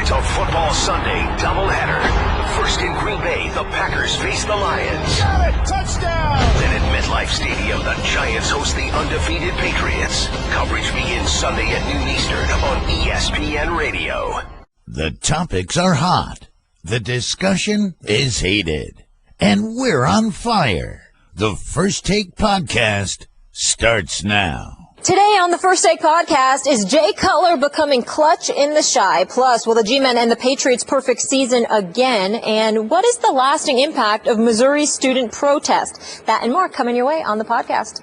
to Football Sunday doubleheader. First in Green Bay, the Packers face the Lions. Got it! Touchdown! Then at MetLife Stadium, the Giants host the undefeated Patriots. Coverage begins Sunday at noon Eastern on ESPN Radio. The topics are hot. The discussion is heated. And we're on fire. The First Take Podcast starts now. Today on the First Take Podcast, is Jay Cutler becoming clutch in the shy? Plus, will the G-Men end the Patriots' perfect season again? And what is the lasting impact of Missouri's student protest? That and more coming your way on the podcast.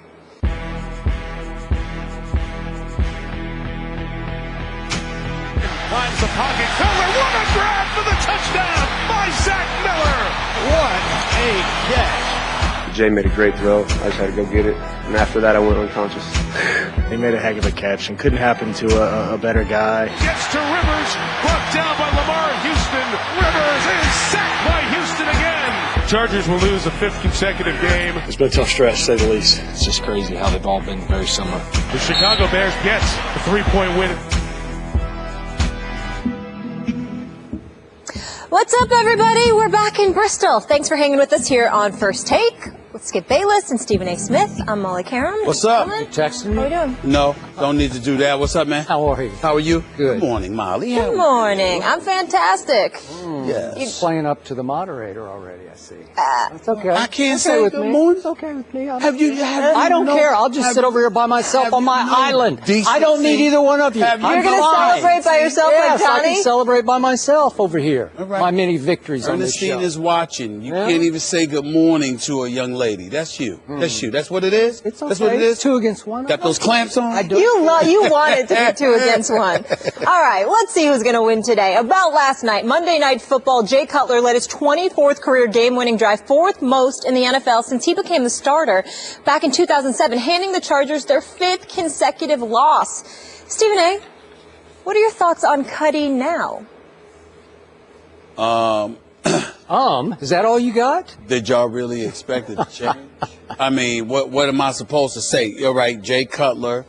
Finds the pocket. Cutler, what a grab for the touchdown by Zach Miller. What a catch. Jay made a great throw. I just had to go get it. And after that, I went unconscious. He made a heck of a catch and couldn't happen to a better guy. Gets to Rivers, brought down by Lamar Houston. Rivers is sacked by Houston again. Chargers will lose a fifth consecutive game. It's been a tough stretch, to say the least. It's just crazy how they've all been very similar. The Chicago Bears gets a 3-point win. What's up, everybody? We're back in Bristol. Thanks for hanging with us here on First Take. Let's get Bayless and Stephen A. Smith. I'm Molly Karam. What's up? You texting me? How you doing? No, don't need to do that. What's up, man? How are you? How are you? Good. Good morning, Molly. Good morning. I'm fantastic. Yes. Playing up to the moderator already, I see. That's okay. I can't It's say okay with good me. morning. It's okay with me. I don't care. I'll just sit over here by myself on my island. I don't need either one of you. Have you You're going to fine. celebrate by yourself Yes, like I Johnny? can celebrate by myself over here. All right. My many victories on this Ernestine show. is watching. You Yeah. can't even say good morning to a young lady. That's you. That's you. That's what it is? It's okay. That's what it is? 2 against 1. Got those clamps on? I do. You want it to be 2 against 1. All right, let's see who's going to win today. About last night, Monday Night Football, Jay Cutler led his 24th career game-winning drive, 4th most in the NFL since he became the starter back in 2007, handing the Chargers their 5th consecutive loss. Stephen A., what are your thoughts on Cuddy now? Is that all you got? Did y'all really expect it to change? I mean, what am I supposed to say? You're right. Jay Cutler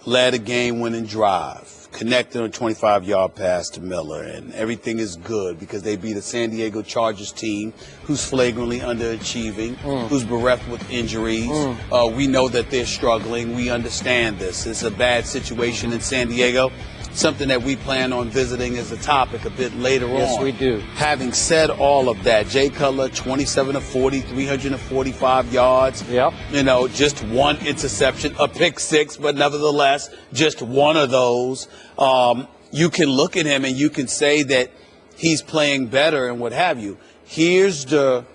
led a game-winning drive, connected on a 25-yard pass to Miller, and everything is good because they beat a San Diego Chargers team who's flagrantly underachieving, who's bereft with injuries. We know that they're struggling. We understand this. It's a bad situation in San Diego. Something that we plan on visiting as a topic a bit later on. Yes, we do. Having said all of that, Jay Cutler, 27 of 40, 345 yards. Yep. You know, just one interception, a pick six, but nevertheless, just one of those. You can look at him and you can say that he's playing better and what have you. Here's the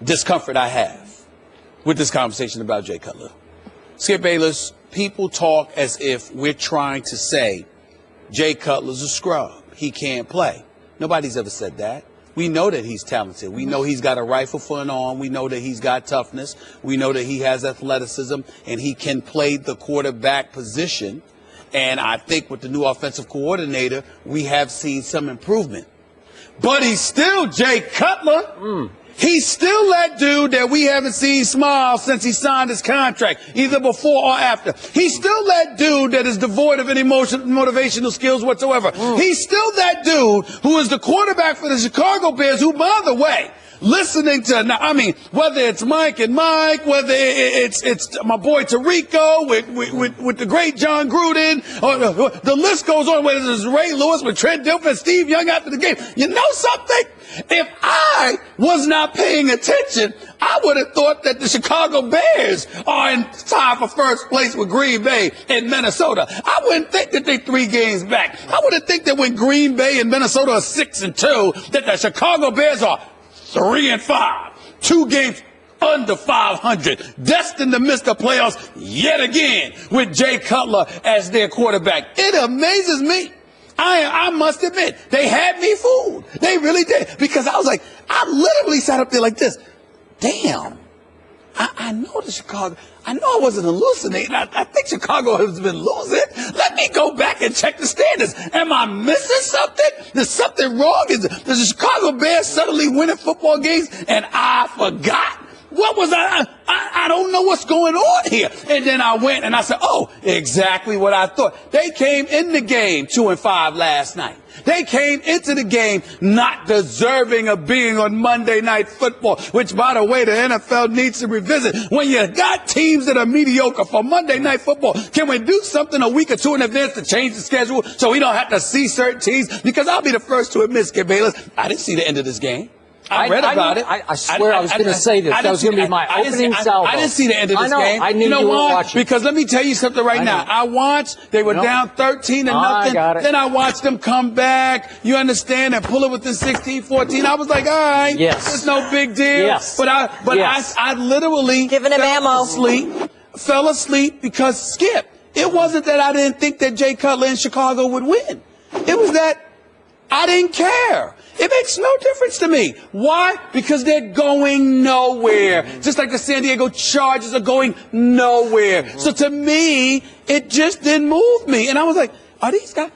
discomfort I have with this conversation about Jay Cutler. Skip Bayless, people talk as if we're trying to say Jay Cutler's a scrub. He can't play. Nobody's ever said that. We know that he's talented. We know he's got a rifle for an arm. We know that he's got toughness. We know that he has athleticism and he can play the quarterback position. And I think with the new offensive coordinator, we have seen some improvement. But he's still Jay Cutler. He's still that dude that we haven't seen smile since he signed his contract, either before or after. He's still that dude that is devoid of any motivational skills whatsoever. He's still that dude who is the quarterback for the Chicago Bears, who, by the way, listening to, I mean, whether it's Mike and Mike, whether it's my boy Tarico with the great John Gruden, or the list goes on, whether it's Ray Lewis with Trent Dilfer and Steve Young after the game. You know something? If I was not paying attention, I would have thought that the Chicago Bears are in tie for first place with Green Bay and Minnesota. I wouldn't think that they're 3 games back. I would have think that when Green Bay and Minnesota are 6-2, that the Chicago Bears are 3-5, 2 games under 500, destined to miss the playoffs yet again with Jay Cutler as their quarterback. It amazes me. I must admit, they had me fooled. They really did. Because I was like, I literally sat up there like this. Damn. I know the Chicago. I know I wasn't hallucinating. I think Chicago has been losing. Let me go back and check the standings. Am I missing something? There's something wrong. Is the Chicago Bears suddenly winning football games and I forgot? what was I don't know what's going on here. And then I went and I said, oh, exactly what I thought. They came in the game 2-5 last night. They came into the game not deserving of being on Monday Night Football, which, by the way, the NFL needs to revisit. When you got teams that are mediocre for Monday Night Football, can we do something a week or two in advance to change the schedule so we don't have to see certain teams? Because I'll be the first to admit, Skip Bayless, I didn't see the end of this game. I read about it. I swear I was going to say this. That was going to be my opening salvo. I didn't see the end of this game. I knew you were watching. Because let me tell you something right now. I watched. They were down 13-0. Then I watched them come back. You understand? And pull it within 16-14. I was like, all right. Yes. It's no big deal. Yes. But I literally giving him ammo. Fell asleep because Skip. It wasn't that I didn't think that Jay Cutler in Chicago would win. It was that I didn't care. It makes no difference to me. Why? Because they're going nowhere. Just like the San Diego Chargers are going nowhere. So to me, it just didn't move me. And I was like, are these guys,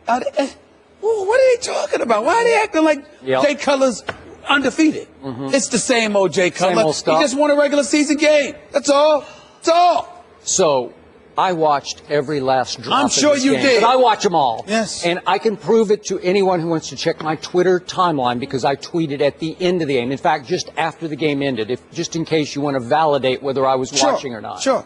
what are they talking about? Why are they acting like Jay Cutler's undefeated? It's the same old Jay Cutler. Same old stuff. He just won a regular season game. That's all. That's all. So I watched every last drop. I'm sure you did. But I watch them all. Yes. And I can prove it to anyone who wants to check my Twitter timeline because I tweeted at the end of the game. In fact, just after the game ended, just in case you want to validate whether I was watching or not. Sure.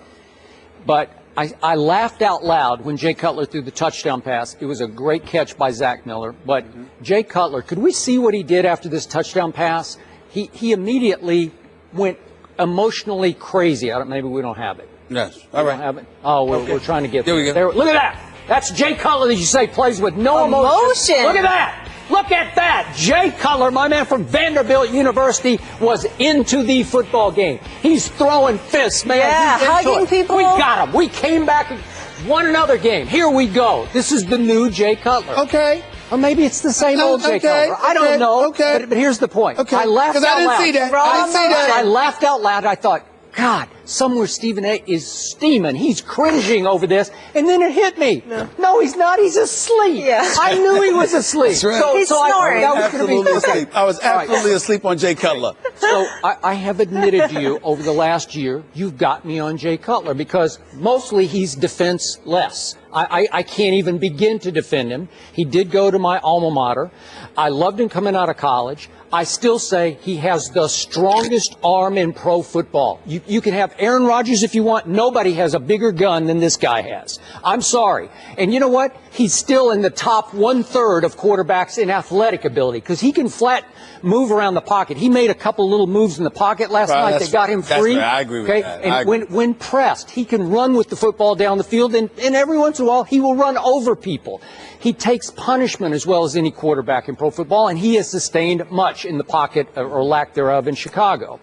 But I laughed out loud when Jay Cutler threw the touchdown pass. It was a great catch by Zach Miller. But Jay Cutler, could we see what he did after this touchdown pass? He immediately went emotionally crazy. Maybe we don't have it. Yes. All right. Have it? Oh, we're trying to get there. We go. There. Look at that. That's Jay Cutler that you say plays with no emotion. Look at that. Look at that. Jay Cutler, my man from Vanderbilt University, was into the football game. He's throwing fists, man. Yeah, hugging people. We got him. We came back and won another game. Here we go. This is the new Jay Cutler. Okay. Or maybe it's the same old Jay Cutler. I don't know. Okay. But here's the point. Okay. I laughed out loud. Because I didn't see that. I didn't see that. I laughed out loud. I thought, God, somewhere Stephen A. is steaming. He's cringing over this. And then it hit me. No, he's not. He's asleep. Yeah. I knew he was asleep. That's right. He's snoring. That was going to be asleep. I was absolutely asleep on Jay Cutler. So I have admitted to you over the last year, you've got me on Jay Cutler because mostly he's defenseless. I can't even begin to defend him. He did go to my alma mater. I loved him coming out of college. I still say he has the strongest arm in pro football. You can have Aaron Rodgers if you want. Nobody has a bigger gun than this guy has. I'm sorry. And you know what? He's still in the top 1/3 of quarterbacks in athletic ability because he can flat move around the pocket. He made a couple little moves in the pocket last night that got him free. Right. I agree with that. And when pressed, he can run with the football down the field, and every once in a while, he will run over people. He takes punishment as well as any quarterback in pro football, and he has sustained much in the pocket or lack thereof in Chicago.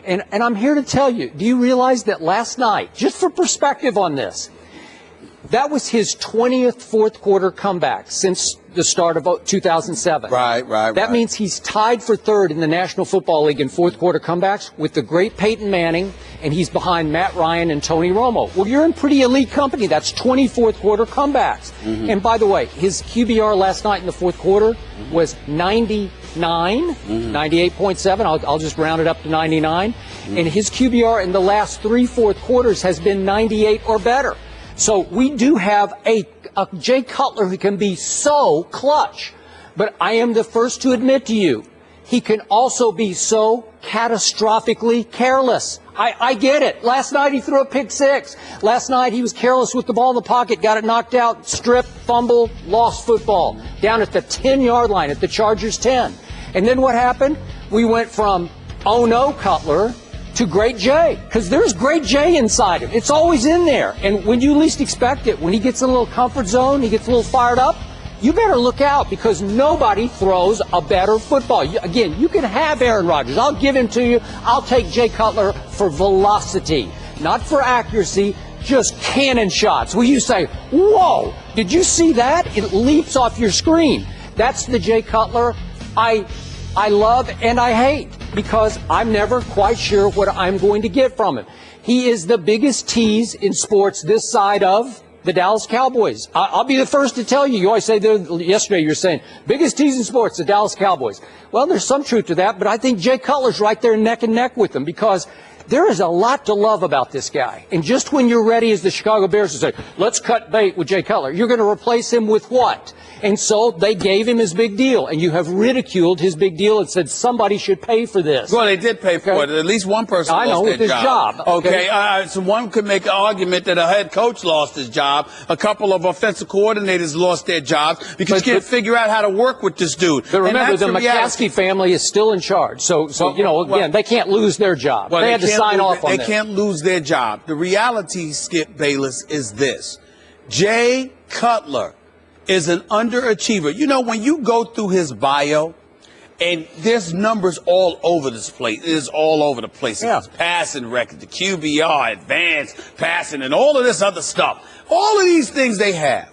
And I'm here to tell you, do you realize that last night, just for perspective on this, that was his 20th fourth quarter comeback since the start of 2007. Right. That means he's tied for third in the National Football League in fourth quarter comebacks with the great Peyton Manning, and he's behind Matt Ryan and Tony Romo. Well, you're in pretty elite company. That's 20 fourth quarter comebacks. And by the way, his QBR last night in the fourth quarter was 99, 98.7. I'll just round it up to 99. And his QBR in the last 3 fourth quarters has been 98 or better. So we do have a Jay Cutler who can be so clutch. But I am the first to admit to you, he can also be so catastrophically careless. I get it. Last night he threw a pick six. Last night he was careless with the ball in the pocket, got it knocked out, stripped, fumbled, lost football. Down at the 10-yard line at the Chargers 10. And then what happened? We went from, oh no, Cutler, to Great Jay, because there's Great Jay inside him. It's always in there. And when you least expect it, when he gets in a little comfort zone, he gets a little fired up, you better look out because nobody throws a better football. Again, you can have Aaron Rodgers. I'll give him to you. I'll take Jay Cutler for velocity, not for accuracy, just cannon shots. Where you say, whoa, did you see that? It leaps off your screen. That's the Jay Cutler I love and I hate, because I'm never quite sure what I'm going to get from him. He is the biggest tease in sports this side of the Dallas Cowboys. I'll be the first to tell you. You always say, yesterday you were saying, biggest tease in sports, the Dallas Cowboys. Well, there's some truth to that, but I think Jay Cutler's right there neck and neck with them because there is a lot to love about this guy. And just when you're ready as the Chicago Bears to say, let's cut bait with Jay Cutler, you're going to replace him with what? And so they gave him his big deal. And you have ridiculed his big deal and said somebody should pay for this. Well, they did pay for it. At least one person lost their job. Okay. So one could make an argument that a head coach lost his job. A couple of offensive coordinators lost their jobs because you can't figure out how to work with this dude. But remember, the McCaskey family is still in charge. So they can't lose their job. They had to sign off on it. this. They can't lose their job. The reality, Skip Bayless, is this. Jay Cutler is an underachiever. You know, when you go through his bio, and there's numbers all over this place. It is all over the place. It's passing record, the QBR, advanced passing, and all of this other stuff. All of these things they have.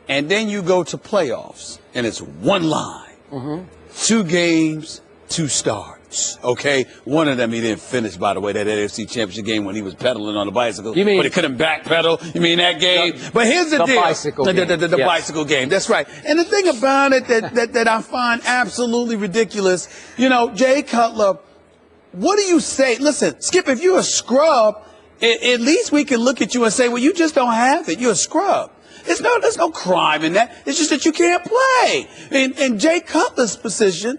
And then you go to playoffs, and it's one line. 2 games, 2 starts. Okay? One of them he didn't finish, by the way, that AFC Championship game when he was pedaling on the bicycle. You mean, but he couldn't backpedal. You mean that game? But here's the deal. Bicycle game. The bicycle game. That's right. And the thing about it that I find absolutely ridiculous, you know, Jay Cutler, what do you say? Listen, Skip, if you're a scrub, at least we can look at you and say, well, you just don't have it. You're a scrub. There's no crime in that. It's just that you can't play. In Jay Cutler's position,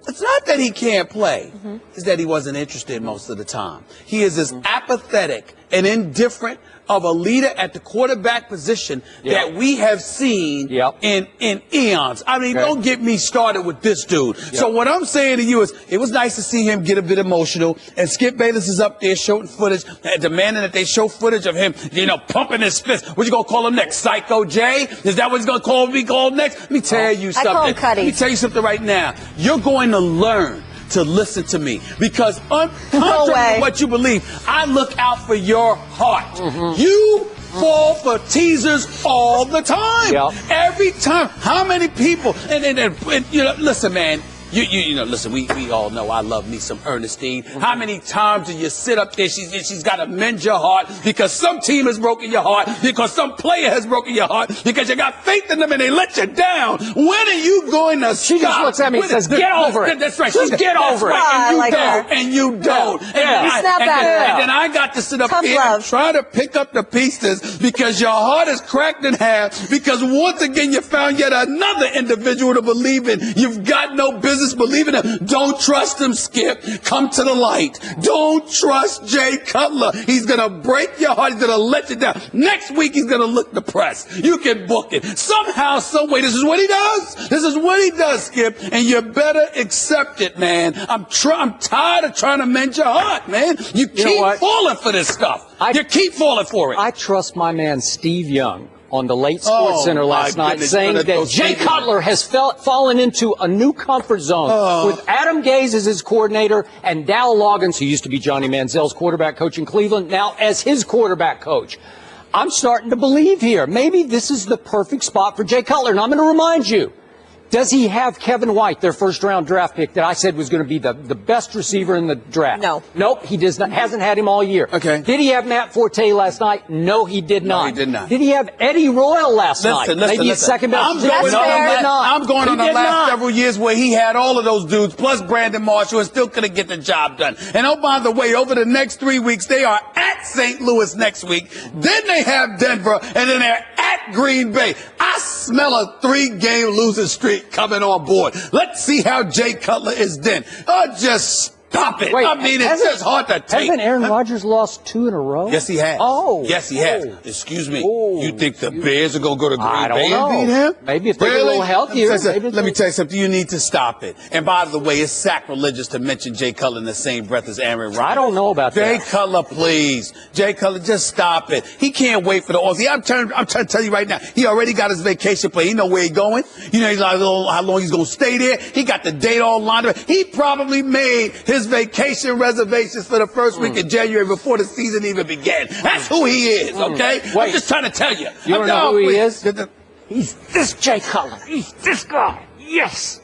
it's not that he can't play. It's that he wasn't interested most of the time. He is as apathetic and indifferent of a leader at the quarterback position that we have seen in eons. I mean, don't get me started with this dude. So what I'm saying to you is it was nice to see him get a bit emotional, and Skip Bayless is up there showing footage, demanding that they show footage of him, pumping his fist. What you gonna call him next? Psycho Jay? Is that what he's gonna be called next? Let me tell you something. I call him Cuddy. Let me tell you something right now. You're going to learn to listen to me because contrary to what you believe, I look out for your heart. You fall for teasers all the time. Every time. How many people? And listen, man. Listen, we all know I love me some Ernestine. How many times do you sit up there? She's got to mend your heart because some team has broken your heart, because some player has broken your heart, because you got faith in them and they let you down. When are you going to stop? She just looks at me and says, get over it. That's right. Just get over it. And you don't. And then I got to sit up here and try to pick up the pieces because your heart is cracked in half because once again you found yet another individual to believe in. You've got no business believing him. Don't trust him, Skip. Come to the light. Don't trust Jay Cutler. He's going to break your heart. He's going to let you down. Next week, he's going to look depressed. You can book it. Somehow, some way, this is what he does. This is what he does, Skip. And you better accept it, man. I'm tired of trying to mend your heart, man. You keep falling for this stuff. You keep falling for it. I trust my man Steve Young on the late Sports Center last night, saying that Jay Cutler has fallen into a new comfort zone with Adam Gase as his coordinator and Dow Loggins, who used to be Johnny Manziel's quarterback coach in Cleveland, now as his quarterback coach. I'm starting to believe here. Maybe this is the perfect spot for Jay Cutler. And I'm going to remind you, does he have Kevin White, their first-round draft pick, that I said was going to be the best receiver in the draft? No. Nope, he does not. Hasn't had him all year. Okay. Did he have Matt Forte last night? No, he did not. No, he did not. Did he have Eddie Royal last night? Maybe his second best. I'm going on the last several years where he had all of those dudes, plus Brandon Marshall, and still couldn't get the job done. And oh, by the way, over the next 3 weeks, they are at St. Louis next week. Then they have Denver, and then they're at Green Bay. I smell a 3-game losing streak coming on board. Let's see how Jay Cutler is then. Just stop it. Wait, I mean, it's just hard to take. Hasn't Aaron Rodgers lost 2 in a row? Yes, he has. Yes, he has. Excuse me. You think the Bears are going to go to Green Bay and beat him? Maybe if they're a little healthier. Let me tell you something. You need to stop it. And by the way, it's sacrilegious to mention Jay Cutler in the same breath as Aaron Rodgers. I don't know about that. Jay Cutler, please. Jay Cutler, just stop it. He can't wait for the offseason. I'm trying to tell you right now, he already got his vacation plan. He know where he's going. You know how long he's going to stay there. He got the date all lined up. He probably made his vacation reservations for the first week of January before the season even began. That's who he is, okay? I'm just trying to tell you. You don't know who he is? He's this Jay Cutler. He's this guy. Yes.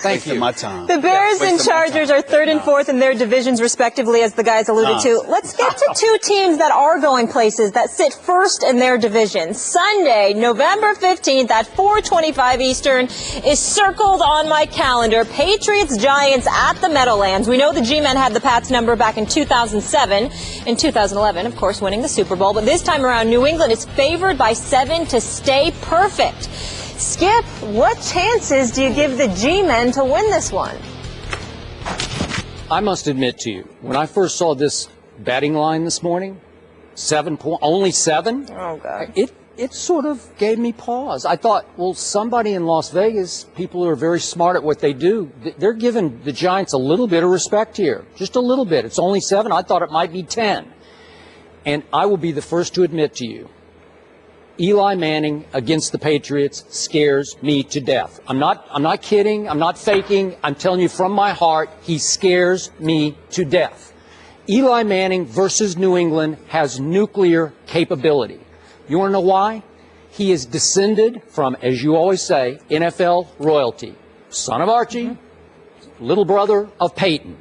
Thank you. My time. The Bears and Chargers are third and fourth in their divisions, respectively, as the guys alluded to. Let's get to two teams that are going places that sit first in their division. Sunday, November 15th at 4:25 Eastern is circled on my calendar. Patriots-Giants at the Meadowlands. We know the G-Men had the Pats number back in 2007. In 2011, of course, winning the Super Bowl. But this time around, New England is favored by 7 to stay perfect. Skip, what chances do you give the G-Men to win this one? I must admit to you, when I first saw this betting line this morning, only 7? Oh, God. It sort of gave me pause. I thought, well, somebody in Las Vegas, people who are very smart at what they do, they're giving the Giants a little bit of respect here. Just a little bit. It's only 7. I thought it might be 10. And I will be the first to admit to you, Eli Manning against the Patriots scares me to death. I'm not kidding. I'm not faking. I'm telling you from my heart, he scares me to death. Eli Manning versus New England has nuclear capability. You want to know why? He is descended from, as you always say, NFL royalty. Son of Archie, little brother of Peyton.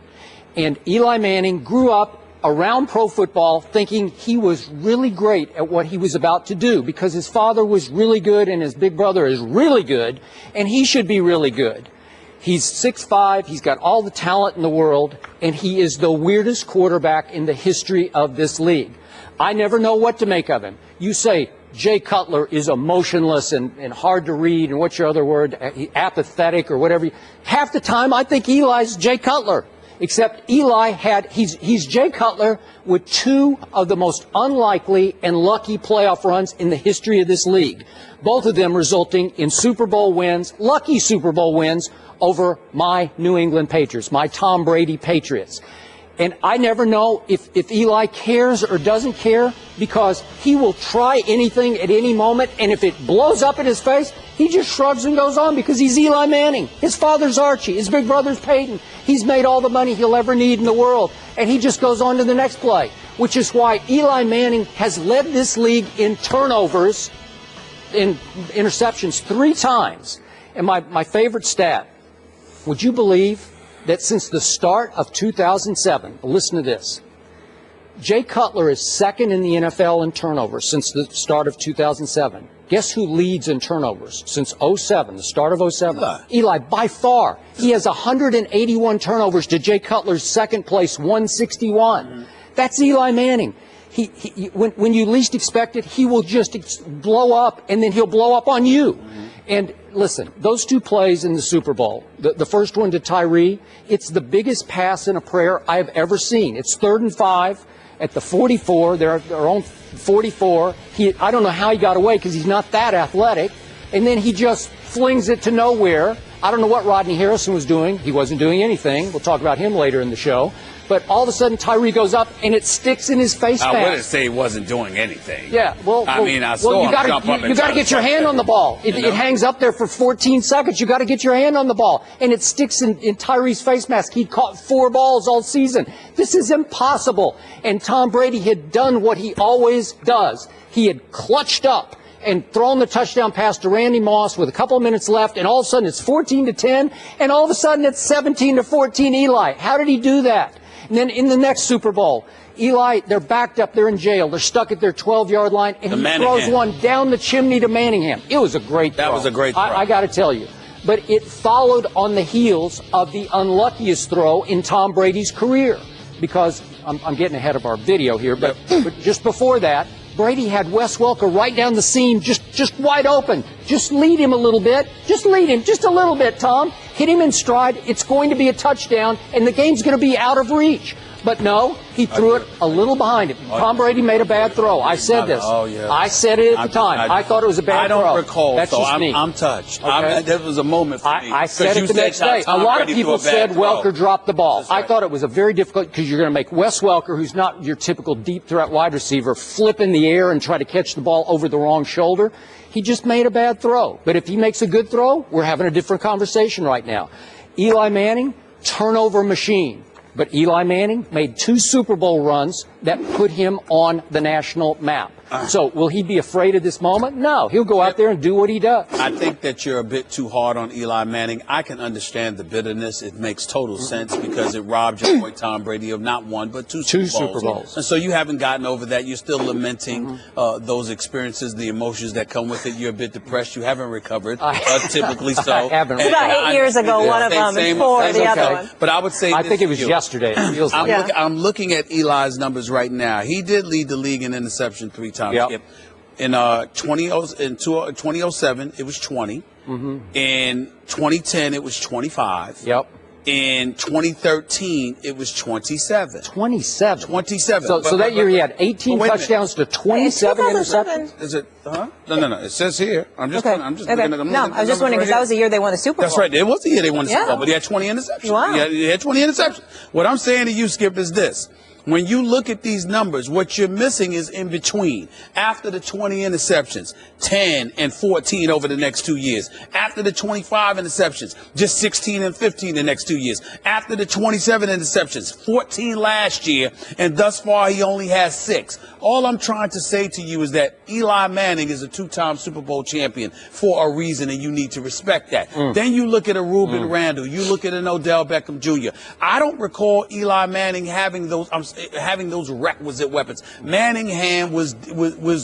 And Eli Manning grew up around pro football thinking he was really great at what he was about to do because his father was really good and his big brother is really good and he should be really good. He's 6'5", he's got all the talent in the world, and he is the weirdest quarterback in the history of this league. I never know what to make of him. You say Jay Cutler is emotionless and hard to read, and what's your other word, apathetic or whatever. Half the time I think Eli's Jay Cutler. Except Eli he's Jay Cutler with 2 of the most unlikely and lucky playoff runs in the history of this league. Both of them resulting in Super Bowl wins, lucky Super Bowl wins over my New England Patriots, my Tom Brady Patriots. And I never know if Eli cares or doesn't care because he will try anything at any moment, and if it blows up in his face, he just shrugs and goes on because he's Eli Manning. His father's Archie. His big brother's Peyton. He's made all the money he'll ever need in the world, and he just goes on to the next play, which is why Eli Manning has led this league in turnovers, in interceptions 3 times. And my favorite stat, would you believe that since the start of 2007, listen to this, Jay Cutler is second in the NFL in turnovers since the start of 2007. Guess who leads in turnovers since 07, the start of 07? Eli, by far. He has 181 turnovers to Jay Cutler's second place, 161. That's Eli Manning. When you least expect it, he will just blow up, and then he'll blow up on you. And listen, those 2 plays in the Super Bowl, the first one to Tyree, it's the biggest pass in a prayer I have ever seen. It's 3rd and 5 at the 44, their own 44. I don't know how he got away because he's not that athletic. And then he just flings it to nowhere. I don't know what Rodney Harrison was doing. He wasn't doing anything. We'll talk about him later in the show. But all of a sudden, Tyree goes up, and it sticks in his face mask. I wouldn't say he wasn't doing anything. Yeah, I saw him jump up and you got to get your hand on the ball. It hangs up there for 14 seconds. You got to get your hand on the ball, and it sticks in Tyree's face mask. He caught 4 balls all season. This is impossible. And Tom Brady had done what he always does. He had clutched up and thrown the touchdown pass to Randy Moss with a couple of minutes left, and all of a sudden it's 14-10, and all of a sudden it's 17-14 Eli. How did he do that? And then in the next Super Bowl, Eli, they're backed up, they're in jail, they're stuck at their 12-yard line, and he throws one down the chimney to Manningham. It was a great throw. That was a great throw. I got to tell you. But it followed on the heels of the unluckiest throw in Tom Brady's career. Because I'm getting ahead of our video here, but just before that, Brady had Wes Welker right down the seam, just wide open. Just lead him a little bit. Just lead him just a little bit, Tom. Hit him in stride. It's going to be a touchdown, and the game's going to be out of reach. But no, he threw it a little behind him. Tom Brady made a bad throw. I said this. I said it at the time. I thought it was a bad throw. I don't recall. That's so just me. I'm touched. Okay. There was a moment for me. I said it the next day. A lot of people said Welker dropped the ball. I thought it was a very difficult because you're going to make Wes Welker, who's not your typical deep threat wide receiver, flip in the air and try to catch the ball over the wrong shoulder. He just made a bad throw. But if he makes a good throw, we're having a different conversation right now. Eli Manning, turnover machine. But Eli Manning made 2 Super Bowl runs that put him on the national map. So will he be afraid of this moment? No. He'll go out there and do what he does. I think that you're a bit too hard on Eli Manning. I can understand the bitterness. It makes total sense because it robbed your boy Tom Brady of not one, but two Super Bowls. And so you haven't gotten over that. You're still lamenting those experiences, the emotions that come with it. You're a bit depressed. You haven't recovered, typically so. I haven't. About 8 years ago, one of them, and 4 the other one. But I would say I think it was yesterday. It feels like. I'm looking at Eli's numbers right now. He did lead the league in interception 3 times. Yep. In 2007, it was 20. In 2010, it was 25. Yep. In 2013, it was 27. 27. 27. So that year he had 18 touchdowns to 27 interceptions. Is it? No. It says here. I'm just. Okay. I'm just okay. looking at. No, I was just wondering because that was the year they won the Super Bowl. That's right. It was the year they won the Super Bowl, but he had 20 interceptions. Wow. He had 20 interceptions. What I'm saying to you, Skip, is this. When you look at these numbers, what you're missing is in between. After the 20 interceptions, 10 and 14 over the next 2 years. After the 25 interceptions, just 16 and 15 the next 2 years. After the 27 interceptions, 14 last year, and thus far he only has 6. All I'm trying to say to you is that Eli Manning is a 2-time Super Bowl champion for a reason, and you need to respect that. Then you look at a Reuben Randall. You look at an Odell Beckham Jr. I don't recall Eli Manning having those requisite weapons. Manningham was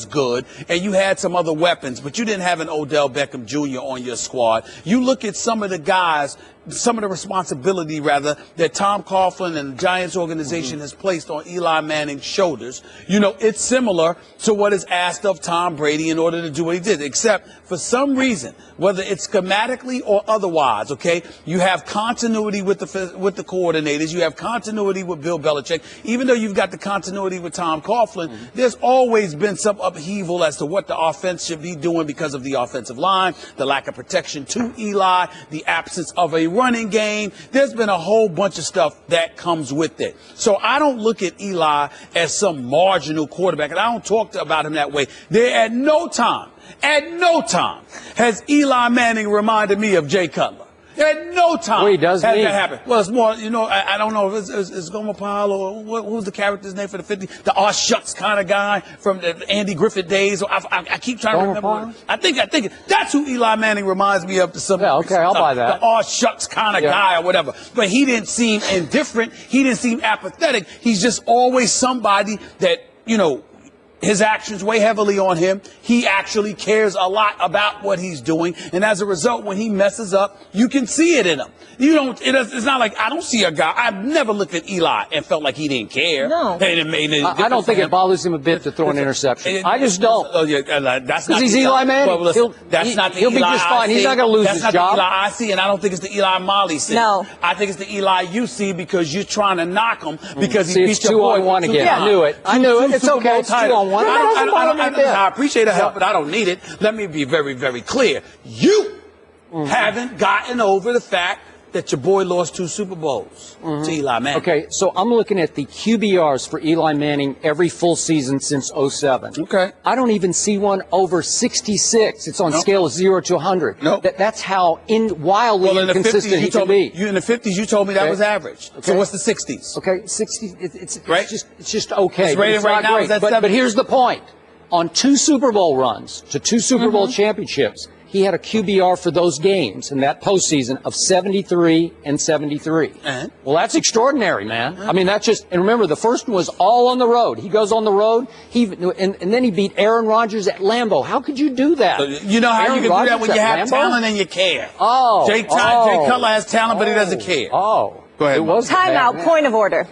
good, and you had some other weapons, but you didn't have an Odell Beckham Jr. on your squad. You look at some of the guys, some of the responsibility, rather, that Tom Coughlin and the Giants organization has placed on Eli Manning's shoulders. You know, it's similar to what is asked of Tom Brady in order to do what he did, except for some reason, whether it's schematically or otherwise, okay, you have continuity with the coordinators. You have continuity with Bill Belichick. Even though you've got the continuity with Tom Coughlin, there's always been some upheaval as to what the offense should be doing because of the offensive line, the lack of protection to Eli, the absence of a running game. There's been a whole bunch of stuff that comes with it. So I don't look at Eli as some marginal quarterback, and I don't talk about him that way. At no time has Eli Manning reminded me of Jay Cutler. At no time well, he does has me. that happened. Well, it's more, I don't know if it's Gomer Pyle or who's the character's name for the 50? The aw shucks kind of guy from the Andy Griffith days. I keep trying to remember. I think that's who Eli Manning reminds me of to some Yeah, okay, I'll buy that. The aw shucks kind of guy or whatever. But he didn't seem indifferent. He didn't seem apathetic. He's just always somebody that, his actions weigh heavily on him. He actually cares a lot about what he's doing. And as a result, when he messes up, you can see it in him. It's not like I don't see a guy. I've never looked at Eli and felt like he didn't care. No. I don't think it bothers him a bit to throw an interception. I just don't. That's because he's Eli Manning. Well, he'll be just fine. He's not going to lose his job. That's not the Eli I see, and I don't think it's the Eli Molly see. No. I think it's the Eli you see because you're trying to knock him because he beat your boy. 2-on-1 again. I knew it. It's okay. It's 2-on-1. I appreciate the help, but I don't need it. Let me be very, very clear. You haven't gotten over the fact that your boy lost 2 Super Bowls to Eli Manning. Okay, so I'm looking at the QBRs for Eli Manning every full season since 2007. Okay. I don't even see one over 66. It's on scale of 0 to 100. No. That's how wildly inconsistent he can be. In the 50s, you told me that was average. Okay. So what's the 60s? Okay, 60. It's right? It's just okay. It's rated right now. But here's the point. On 2 Super Bowl runs to 2 Super Bowl championships, he had a QBR for those games in that postseason of 73 and 73. Well, that's extraordinary, man. I mean, that's just, and remember, the first one was all on the road. He goes on the road, and then he beat Aaron Rodgers at Lambeau. How could you do that? You know how you can do that when you have talent and you care. Jay Cutler has talent, but he doesn't care. Go ahead. Timeout, point of order.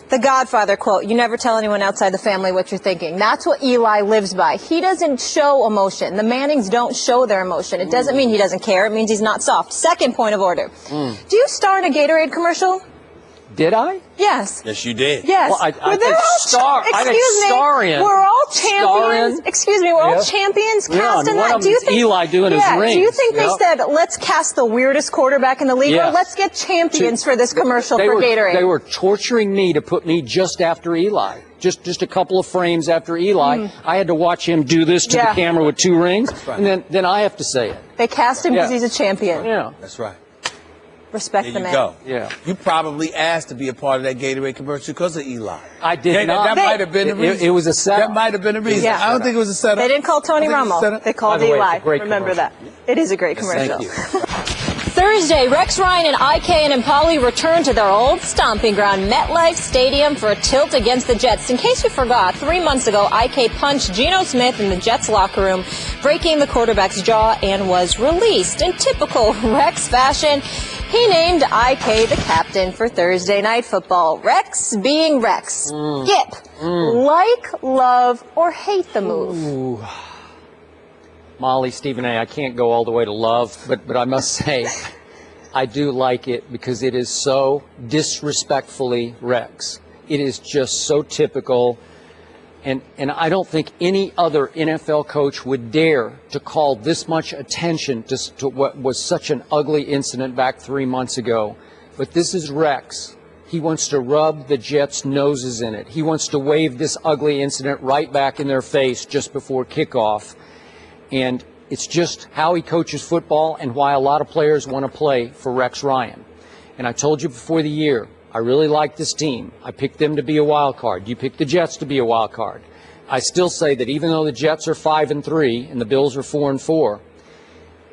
The Godfather quote, you never tell anyone outside the family what you're thinking. That's what Eli lives by. He doesn't show emotion. The Mannings don't show their emotion. It doesn't mean he doesn't care. It means he's not soft. Second point of order. Do you star in a Gatorade commercial? Did I? Yes. Yes, you did. Yes. Well, I think starring. We're all champions. Excuse me, we're all champions cast in that. Do you think Eli doing his ring? Do you think they said, let's cast the weirdest quarterback in the league, or let's get champions for this commercial for Gatorade? They were torturing me to put me just after Eli. Just a couple of frames after Eli. I had to watch him do this to the camera with 2 rings, and then I have to say it. They cast him because he's a champion. Yeah. That's right. Respect There the you man. go. Yeah. You probably asked to be a part of that Gatorade commercial because of Eli. I did not. That might have been the reason. It was a setup. That might have been the reason. Yeah. I don't think it was a setup. They didn't call Tony I think it was a Romo. setup. They called By the way, Eli. it's a great Remember commercial. that. It is a great commercial. Thank you. Thursday, Rex Ryan and IK Enemkpali return to their old stomping ground, MetLife Stadium, for a tilt against the Jets. In case you forgot, 3 months ago, IK punched Geno Smith in the Jets locker room, breaking the quarterback's jaw, and was released. In typical Rex fashion, he named IK the captain for Thursday Night Football. Rex being Rex. Skip. Like, love, or hate the move? Molly, Stephen A, I can't go all the way to love, but I must say, I do like it because it is so disrespectfully Rex. It is just so typical, and I don't think any other NFL coach would dare to call this much attention to what was such an ugly incident back 3 months ago. But this is Rex. He wants to rub the Jets' noses in it. He wants to wave this ugly incident right back in their face just before kickoff. And it's just how he coaches football and why a lot of players want to play for Rex Ryan. And I told you before the year, I really like this team. I picked them to be a wild card. You picked the Jets to be a wild card. I still say that even though the Jets are 5-3 and the Bills are 4-4,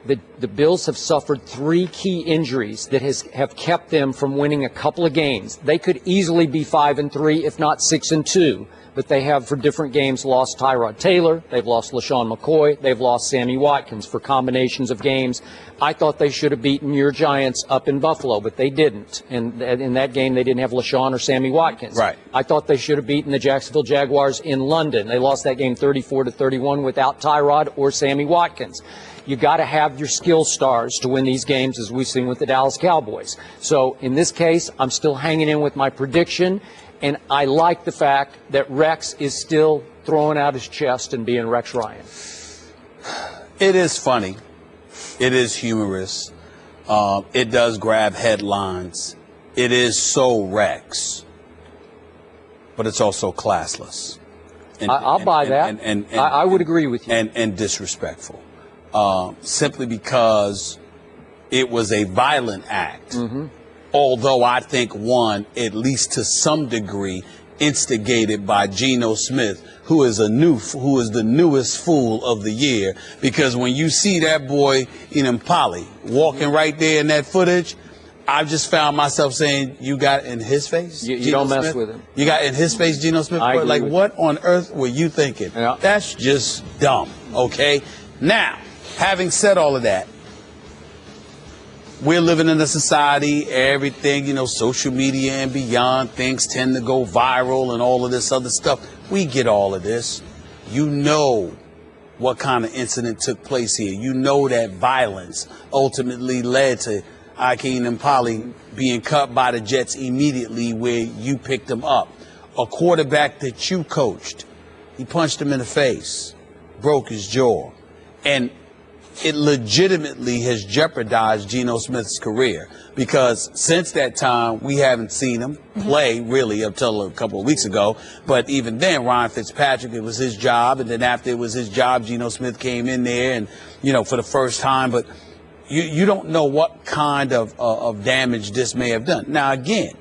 the Bills have suffered 3 key injuries that have kept them from winning a couple of games. They could easily be 5-3, if not 6-2. But they have, for different games, lost Tyrod Taylor, they've lost LaShawn McCoy, they've lost Sammy Watkins for combinations of games. I thought they should have beaten your Giants up in Buffalo, but they didn't. And in that game, they didn't have LaShawn or Sammy Watkins. Right. I thought they should have beaten the Jacksonville Jaguars in London. They lost that game 34-31 without Tyrod or Sammy Watkins. You got to have your skill stars to win these games, as we've seen with the Dallas Cowboys. So in this case, I'm still hanging in with my prediction. And I like the fact that Rex is still throwing out his chest and being Rex Ryan. It is funny. It is humorous. It does grab headlines. It is so Rex. But it's also classless. I'll buy that. I would agree with you. And disrespectful. Simply because it was a violent act. Mm-hmm. Although I think one, at least to some degree, instigated by Geno Smith, who is the newest fool of the year. Because when you see that boy Enemkpali walking right there in that footage, I just found myself saying, "You got in his face." You don't mess with him. You got in his face, Geno Smith. Like, what on earth were you thinking? Yeah. That's just dumb. Okay. Now, having said all of that, we're living in a society, everything, social media and beyond, things tend to go viral and all of this other stuff. We get all of this. You know what kind of incident took place here. You know that violence ultimately led to IK Enemkpali being cut by the Jets immediately where you picked him up. A quarterback that you coached, he punched him in the face, broke his jaw, and it legitimately has jeopardized Geno Smith's career because since that time, we haven't seen him play really up till a couple of weeks ago. But even then, Ryan Fitzpatrick, it was his job. And then after it was his job, Geno Smith came in there and, for the first time. But you don't know what kind of damage this may have done. Now, again,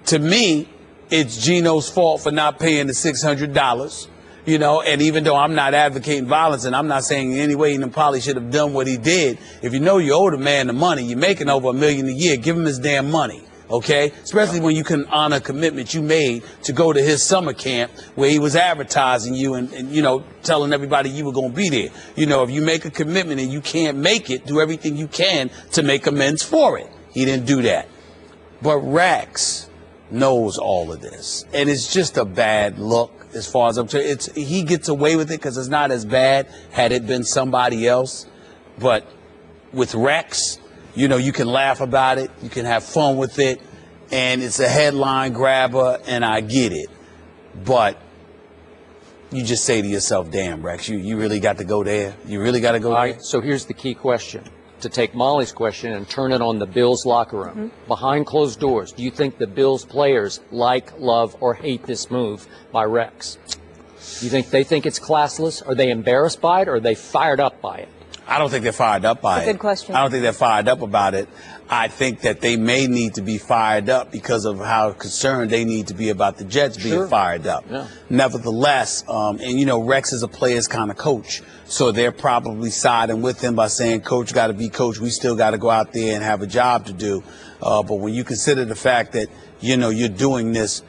to me, it's Geno's fault for not paying the $600. And even though I'm not advocating violence and I'm not saying in any way Enemkpali should have done what he did, if you know you owe the man the money, you're making over $1 million a year, give him his damn money, okay? Especially when you can honor a commitment you made to go to his summer camp where he was advertising you and telling everybody you were going to be there. If you make a commitment and you can't make it, do everything you can to make amends for it. He didn't do that. But Rex knows all of this, and it's just a bad look. As far as I'm concerned, he gets away with it because it's not as bad had it been somebody else. But with Rex, you can laugh about it, you can have fun with it, and it's a headline grabber, and I get it. But you just say to yourself, damn, Rex, you really got to go there? You really got to go there? So here's the key question. To take Molly's question and turn it on the Bills locker room. Behind closed doors, do you think the Bills players like, love, or hate this move by Rex? Do you think they think it's classless? Are they embarrassed by it, or are they fired up by it? I don't think they're fired up by it. Good question. I don't think they're fired up about it. I think that they may need to be fired up because of how concerned they need to be about the Jets being fired up. Yeah. Nevertheless, and Rex is a player's kind of coach, so they're probably siding with him by saying, Coach, got to be coach. We still got to go out there and have a job to do. But when you consider the fact that, you're doing this,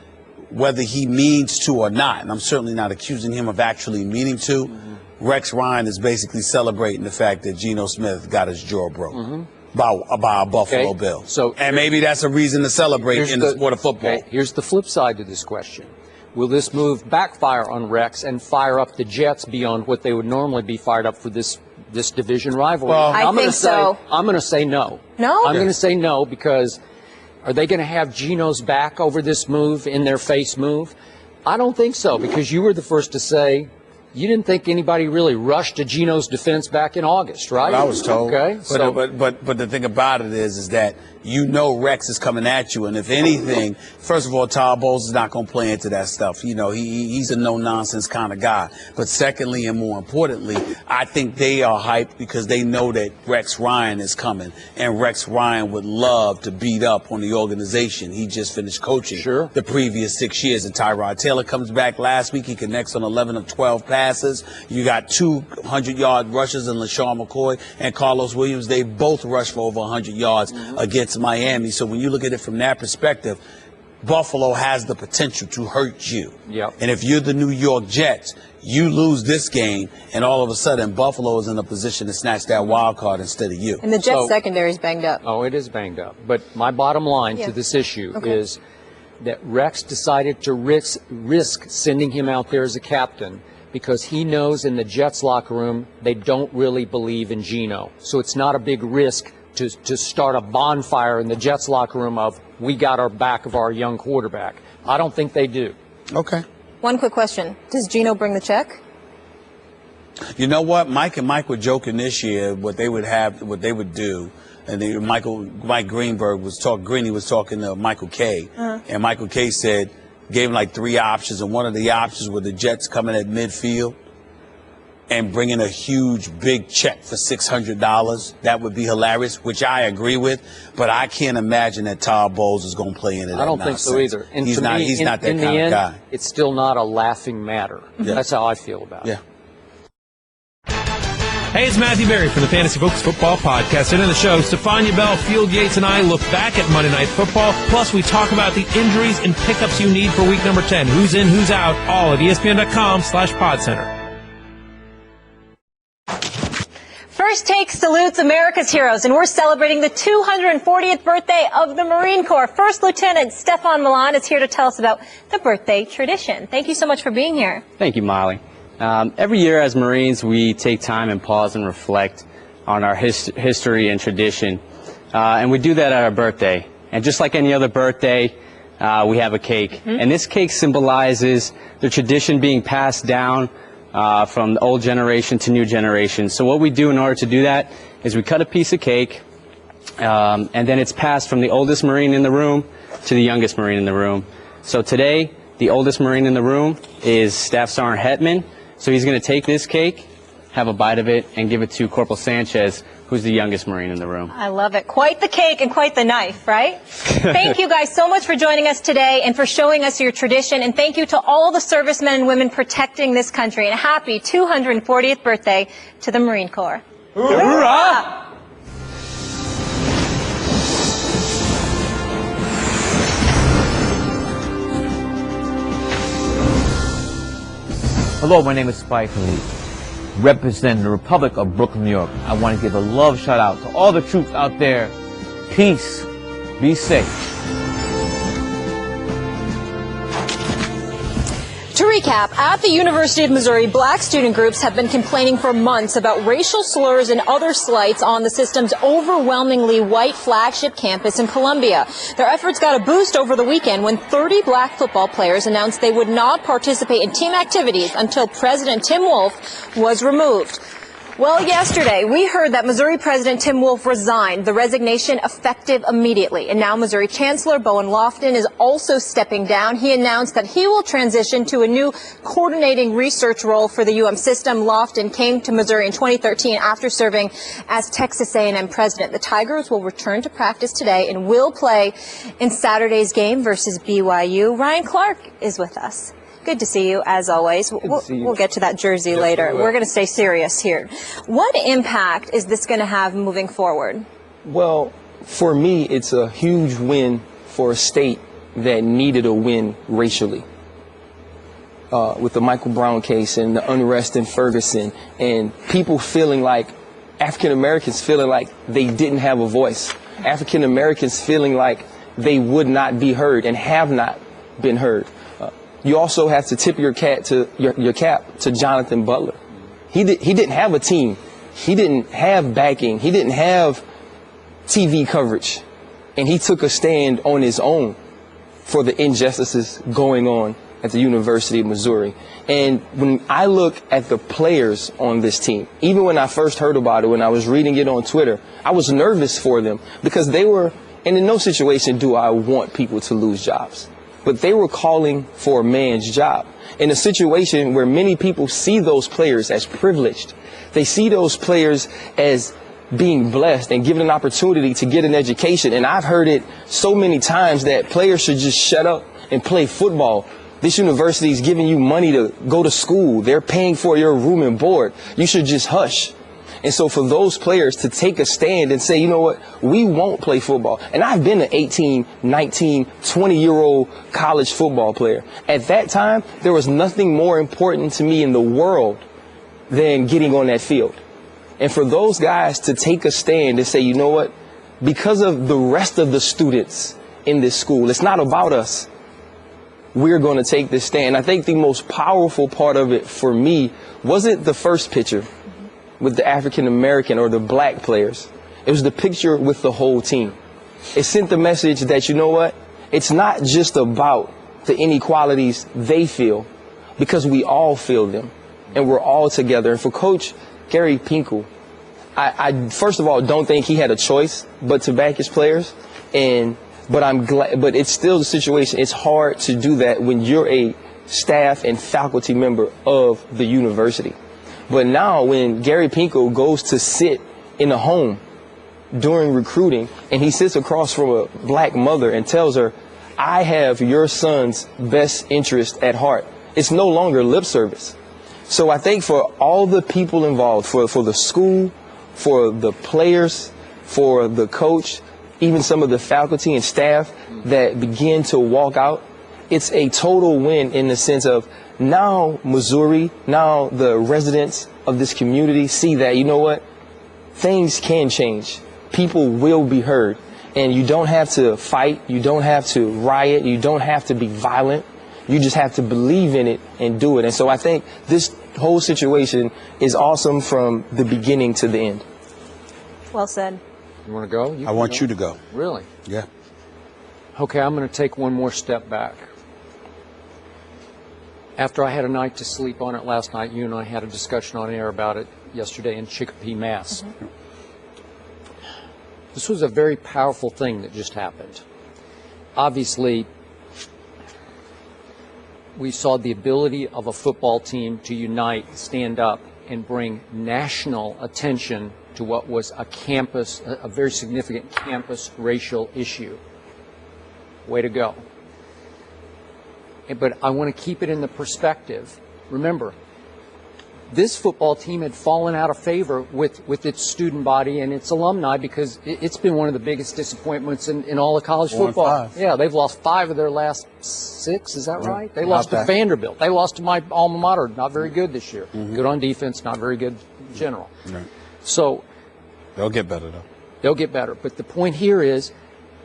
whether he means to or not, and I'm certainly not accusing him of actually meaning to, Rex Ryan is basically celebrating the fact that Geno Smith got his jaw broke by a Buffalo Bill. And maybe that's a reason to celebrate in the sport of football. Okay, here's the flip side to this question. Will this move backfire on Rex and fire up the Jets beyond what they would normally be fired up for this division rivalry? Well, I think so. I'm going to say no. No? I'm going to say no because are they going to have Geno's back over this move, in their face move? I don't think so, because you were the first to say you didn't think anybody really rushed to Geno's defense back in August, right? I was told. Okay. But the thing about it is that Rex is coming at you, and if anything, first of all, Todd Bowles is not going to play into that stuff. He's a no-nonsense kind of guy. But secondly, and more importantly, I think they are hyped because they know that Rex Ryan is coming, and Rex Ryan would love to beat up on the organization. He just finished coaching the previous 6 years, and Tyrod Taylor comes back last week. He connects on 11 of 12 passes. You got 200-yard rushers in LaShawn McCoy and Carlos Williams. They both rushed for over 100 yards against Miami. So when you look at it from that perspective, Buffalo has the potential to hurt you. Yep. And if you're the New York Jets, you lose this game, and all of a sudden Buffalo is in a position to snatch that wild card instead of you. And the Jets secondary is banged up. Oh, it is banged up. But my bottom line to this issue is that Rex decided to risk sending him out there as a captain because he knows in the Jets locker room they don't really believe in Geno. So it's not a big risk to start a bonfire in the Jets locker room of we got our back of our young quarterback. I don't think they do. Okay. One quick question. Does Geno bring the check? You know what? Mike and Mike were joking this year what they would do. And Mike Greenberg was Greeny was talking to Michael Kay. And Michael Kay gave him like 3 options. And one of the options were the Jets coming at midfield and bringing a huge, big check for $600. That would be hilarious, which I agree with. But I can't imagine that Todd Bowles is going to play into that. I don't nonsense. think so either. And he's not that kind of guy. It's still not a laughing matter. That's how I feel about it. Hey, it's Matthew Berry from the Fantasy Focus Football Podcast. And in the show, Stephania Bell, Field Yates, and I look back at Monday Night Football. Plus, we talk about the injuries and pickups you need for week number 10. Who's in, who's out, all at ESPN.com/PodCenter. First Take salutes America's heroes, and we're celebrating the 240th birthday of the Marine Corps. First Lieutenant Stefan Milan is here to tell us about the birthday tradition. Thank you so much for being here. Thank you, Molly. Every year as Marines, we take time and pause and reflect on our history and tradition, and we do that at our birthday. And just like any other birthday, we have a cake. And this cake symbolizes the tradition being passed down from the old generation to new generation. So what we do in order to do that is we cut a piece of cake, and then it's passed from the oldest Marine in the room to the youngest Marine in the room. So today, the oldest Marine in the room is Staff Sergeant Hetman. So he's going to take this cake, have a bite of it, and give it to Corporal Sanchez, who's the youngest Marine in the room. I love it. Quite the cake and quite the knife, right? Thank you guys so much for joining us today and for showing us your tradition. And thank you to all the servicemen and women protecting this country. And a happy 240th birthday to the Marine Corps. Hoorah! Hello, my name is Spike Lee, representing the Republic of Brooklyn, New York. I want to give a love shout out to all the troops out there. Peace. Be safe. To recap, at the University of Missouri, black student groups have been complaining for months about racial slurs and other slights on the system's overwhelmingly white flagship campus in Columbia. Their efforts got a boost over the weekend when 30 black football players announced they would not participate in team activities until President Tim Wolf was removed. Well, yesterday we heard that Missouri President Tim Wolf resigned, the resignation effective immediately. And now Missouri Chancellor Bowen Lofton is also stepping down. He announced that he will transition to a new coordinating research role for the system. Lofton came to Missouri in 2013 after serving as Texas A&M president. The Tigers will return to practice today and will play in Saturday's game versus BYU. Ryan Clark is with us. Good to see you, as always. We'll get to that jersey later. We're going to stay serious here. What impact is this going to have moving forward? Well, for me, it's a huge win for a state that needed a win racially. With the Michael Brown case and the unrest in Ferguson and people feeling like, African Americans feeling like they didn't have a voice. African Americans feeling like they would not be heard and have not been heard. You also have to tip your cap to Jonathan Butler. He didn't have a team. He didn't have backing. He didn't have TV coverage. And he took a stand on his own for the injustices going on at the University of Missouri. And when I look at the players on this team, even when I first heard about it, when I was reading it on Twitter, I was nervous for them because they were, and in no situation do I want people to lose jobs. But they were calling for a man's job in a situation where many people see those players as privileged. They see those players as being blessed and given an opportunity to get an education. And I've heard it so many times that players should just shut up and play football. This university is giving you money to go to school. They're paying for your room and board. You should just hush. And so for those players to take a stand and say, you know what, we won't play football. And I've been an 18, 19, 20-year-old college football player. At that time, there was nothing more important to me in the world than getting on that field. And for those guys to take a stand and say, you know what, because of the rest of the students in this school, it's not about us. We're going to take this stand. I think the most powerful part of it for me wasn't the first picture with the African American or the black players. It was the picture with the whole team. It sent the message that, you know what, it's not just about the inequalities they feel, because we all feel them and we're all together. And for Coach Gary Pinkel, I first of all don't think he had a choice but to back his players. But I'm glad, but it's still the situation. It's hard to do that when you're a staff and faculty member of the university. But now when Gary Pinkel goes to sit in a home during recruiting and he sits across from a black mother and tells her, I have your son's best interest at heart, it's no longer lip service. So I think for all the people involved, for the school, for the players, for the coach, even some of the faculty and staff that begin to walk out, it's a total win in the sense of now Missouri, now the residents of this community see that, you know what, things can change. People will be heard. And you don't have to fight. You don't have to riot. You don't have to be violent. You just have to believe in it and do it. And so I think this whole situation is awesome from the beginning to the end. Well said. You want to go? I want you to go. Really? Yeah. Okay, I'm going to take one more step back. After I had a night to sleep on it last night, you and I had a discussion on air about it yesterday in Chicopee, Mass. Mm-hmm. This was a very powerful thing that just happened. Obviously, we saw the ability of a football team to unite, stand up, and bring national attention to what was a campus, a very significant campus racial issue. Way to go. But I want to keep it in the perspective. Remember, this football team had fallen out of favor with its student body and its alumni because it's been one of the biggest disappointments in all of college football. Yeah, they've lost 5 of their last 6, is that right? They lost to Vanderbilt. They lost to my alma mater, not very good this year. Mm-hmm. Good on defense, not very good in general. Right. So they'll get better, though. They'll get better. But the point here is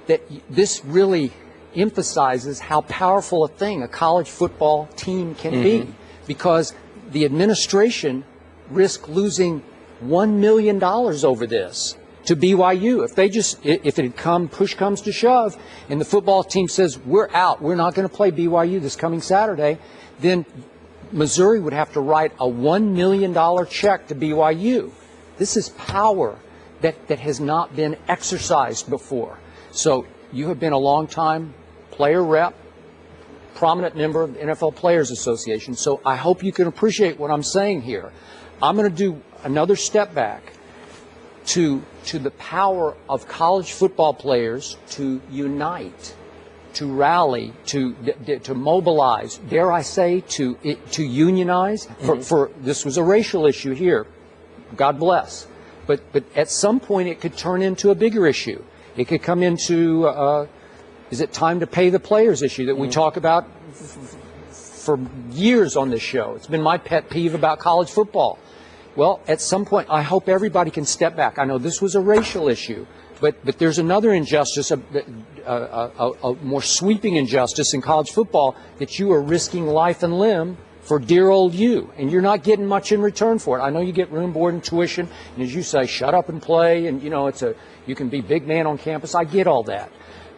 that this really emphasizes how powerful a thing a college football team can be, because the administration risked losing $1 million over this to BYU. If it had come, push comes to shove, and the football team says, we're out, we're not going to play BYU this coming Saturday, then Missouri would have to write a $1 million check to BYU. This is power that has not been exercised before. So you have been a long-time player rep, prominent member of the NFL Players Association, so I hope you can appreciate what I'm saying here. I'm going to do another step back to the power of college football players to unite, to rally, to mobilize, dare I say, to unionize. For this was a racial issue here, God bless. But at some point it could turn into a bigger issue. It could come into is it time to pay the players issue that we talk about for years on this show. It's been my pet peeve about college football. Well, at some point, I hope everybody can step back. I know this was a racial issue, but there's another injustice, a more sweeping injustice in college football, that you are risking life and limb for dear old you, and you're not getting much in return for it. I know you get room, board, and tuition, and as you say, shut up and play, and you can be big man on campus. I get all that,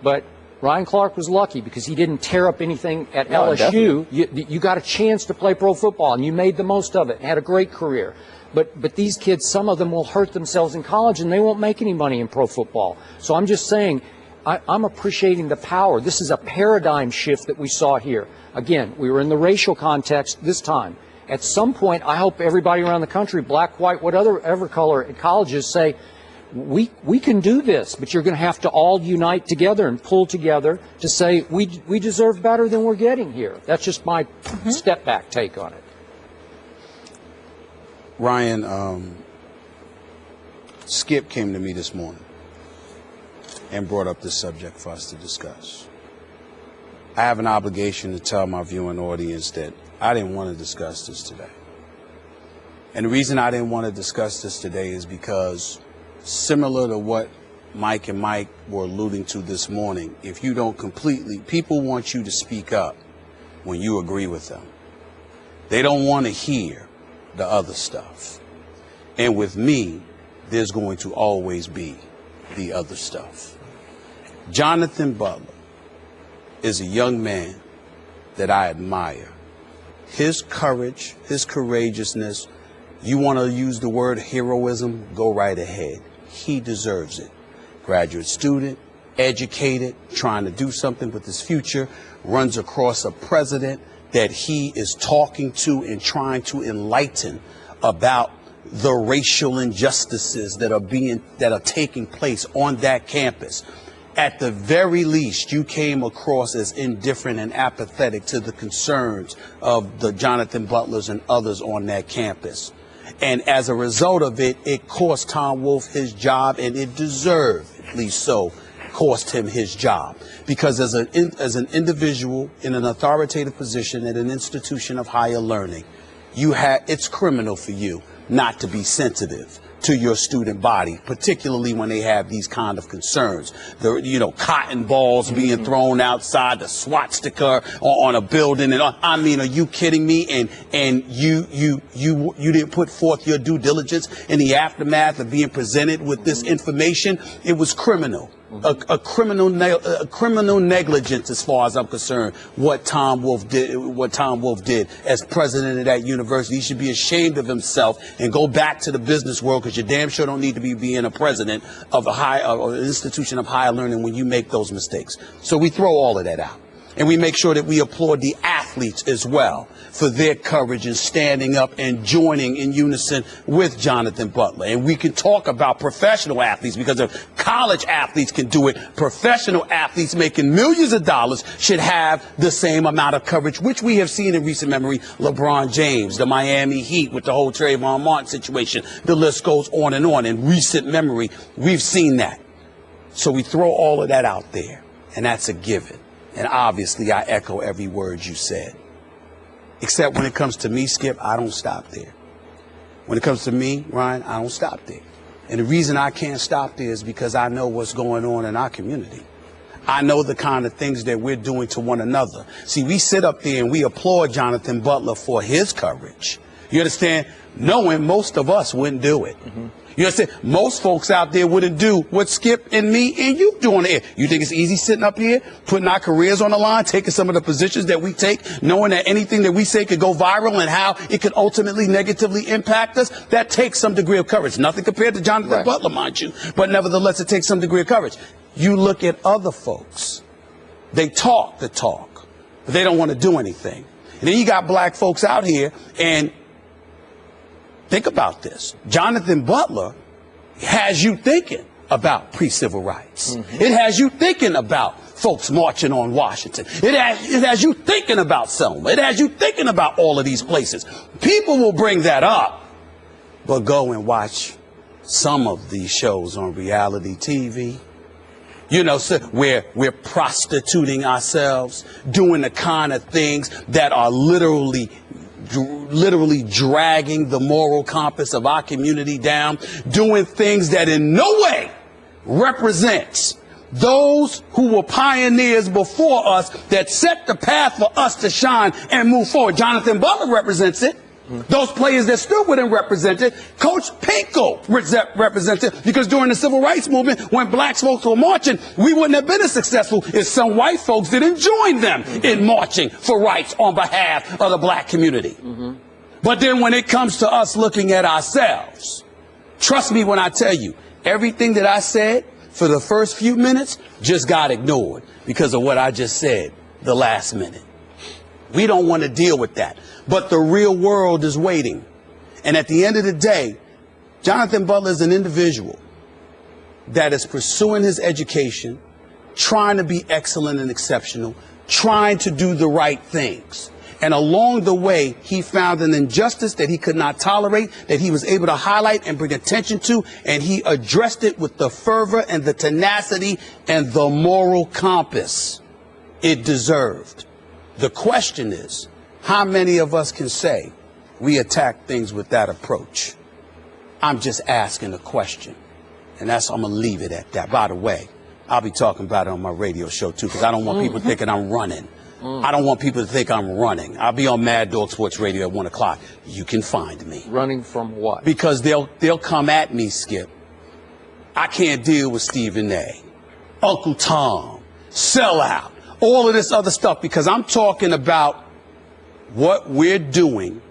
but Ryan Clark was lucky because he didn't tear up anything at LSU. You got a chance to play pro football, and you made the most of it and had a great career. But these kids, some of them will hurt themselves in college, and they won't make any money in pro football. So I'm just saying, I'm appreciating the power. This is a paradigm shift that we saw here. Again, we were in the racial context this time. At some point, I hope everybody around the country, black, white, whatever color at colleges, say, we can do this, but you're going to have to all unite together and pull together to say we deserve better than we're getting here. That's just my step back take on it. Ryan, Skip came to me this morning and brought up this subject for us to discuss. I have an obligation to tell my viewing audience that I didn't want to discuss this today. And the reason I didn't want to discuss this today is because, similar to what Mike and Mike were alluding to this morning, if you don't people want you to speak up when you agree with them. They don't want to hear the other stuff. And with me, there's going to always be the other stuff. Jonathan Butler is a young man that I admire. His courage, his courageousness, you want to use the word heroism, go right ahead. He deserves it. Graduate student, educated, trying to do something with his future, runs across a president that he is talking to and trying to enlighten about the racial injustices that are taking place on that campus. At the very least, you came across as indifferent and apathetic to the concerns of the Jonathan Butlers and others on that campus. And as a result of it, it cost Tom Wolf his job, and it deservedly so cost him his job. Because as an individual in an authoritative position at an institution of higher learning, it's criminal for you not to be sensitive to your student body, particularly when they have these kind of concerns. Cotton balls being thrown outside, the swastika on a building, and I mean, are you kidding me? And you didn't put forth your due diligence in the aftermath of being presented with this information. It was criminal. A criminal negligence, as far as I'm concerned, what Tom Wolf did as president of that university. He should be ashamed of himself and go back to the business world, because you damn sure don't need to be being a president of an institution of higher learning when you make those mistakes. So we throw all of that out. And we make sure that we applaud the athletes as well for their courage in standing up and joining in unison with Jonathan Butler. And we can talk about professional athletes, because if college athletes can do it, professional athletes making millions of dollars should have the same amount of coverage, which we have seen in recent memory. LeBron James, the Miami Heat with the whole Trayvon Martin situation. The list goes on. In recent memory, we've seen that. So we throw all of that out there, and that's a given. And obviously, I echo every word you said. Except when it comes to me, Skip, I don't stop there. When it comes to me, Ryan, I don't stop there. And the reason I can't stop there is because I know what's going on in our community. I know the kind of things that we're doing to one another. See, we sit up there and we applaud Jonathan Butler for his courage. You understand? Knowing most of us wouldn't do it. You understand? Most folks out there wouldn't do what Skip and me and you do on the air. You think it's easy sitting up here, putting our careers on the line, taking some of the positions that we take, knowing that anything that we say could go viral and how it could ultimately negatively impact us? That takes some degree of courage. Nothing compared to Jonathan Butler, mind you, but nevertheless, it takes some degree of courage. You look at other folks. They talk the talk, but they don't want to do anything. And then you got black folks out here, and think about this. Jonathan Butler has you thinking about pre-civil rights. It has you thinking about folks marching on Washington. It has you thinking about Selma. It has you thinking about all of these places. People will bring that up, but go and watch some of these shows on reality TV. You know, so we're prostituting ourselves, doing the kind of things that are literally dragging the moral compass of our community down, doing things that in no way represents those who were pioneers before us that set the path for us to shine and move forward. Jonathan Butler represents it. Those players that stood with him represented. Coach Pinko represented, because during the civil rights movement, when black folks were marching, we wouldn't have been as successful if some white folks didn't join them in marching for rights on behalf of the black community. But then when it comes to us looking at ourselves, trust me when I tell you, everything that I said for the first few minutes just got ignored because of what I just said the last minute. We don't want to deal with that. But the real world is waiting. And at the end of the day, Jonathan Butler is an individual that is pursuing his education, trying to be excellent and exceptional, trying to do the right things. And along the way, he found an injustice that he could not tolerate, that he was able to highlight and bring attention to, and he addressed it with the fervor and the tenacity and the moral compass it deserved. The question is, how many of us can say we attack things with that approach? I'm just asking a question. And I'm going to leave it at that. By the way, I'll be talking about it on my radio show, too, because I don't want people thinking I'm running. I don't want people to think I'm running. I'll be on Mad Dog Sports Radio at 1 o'clock. You can find me. Running from what? Because they'll come at me, Skip. I can't deal with Stephen A, Uncle Tom, Sellout, all of this other stuff, because I'm talking about what we're doing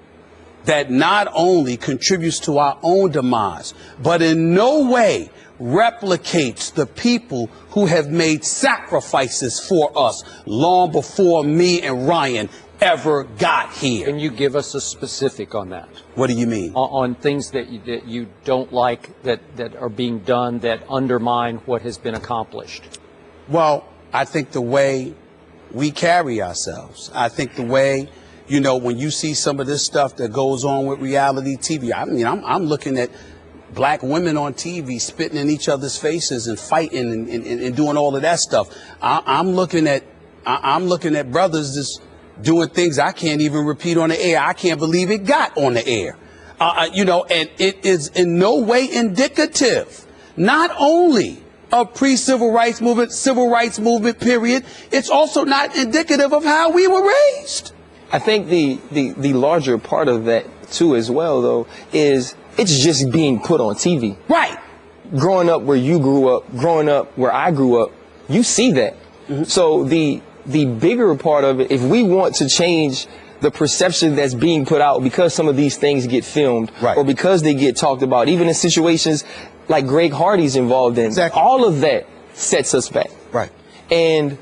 that not only contributes to our own demise, but in no way replicates the people who have made sacrifices for us long before me and Ryan ever got here. Can you give us a specific on that? What do you mean? On things that you don't like that are being done that undermine what has been accomplished? Well, I think the way we carry ourselves, I think the way, you know, when you see some of this stuff that goes on with reality TV, I mean, I'm looking at black women on TV spitting in each other's faces and fighting and doing all of that stuff. I'm looking at brothers just doing things I can't even repeat on the air. I can't believe it got on the air. You know, and it is in no way indicative, not only of pre-civil rights movement period, it's also not indicative of how we were raised. I think the larger part of that too as well, though, is it's just being put on TV. Right. Growing up where you grew up, growing up where I grew up, you see that. So the bigger part of it, if we want to change the perception that's being put out because some of these things get filmed, or because they get talked about, even in situations like Greg Hardy's involved in, all of that sets us back. Right. And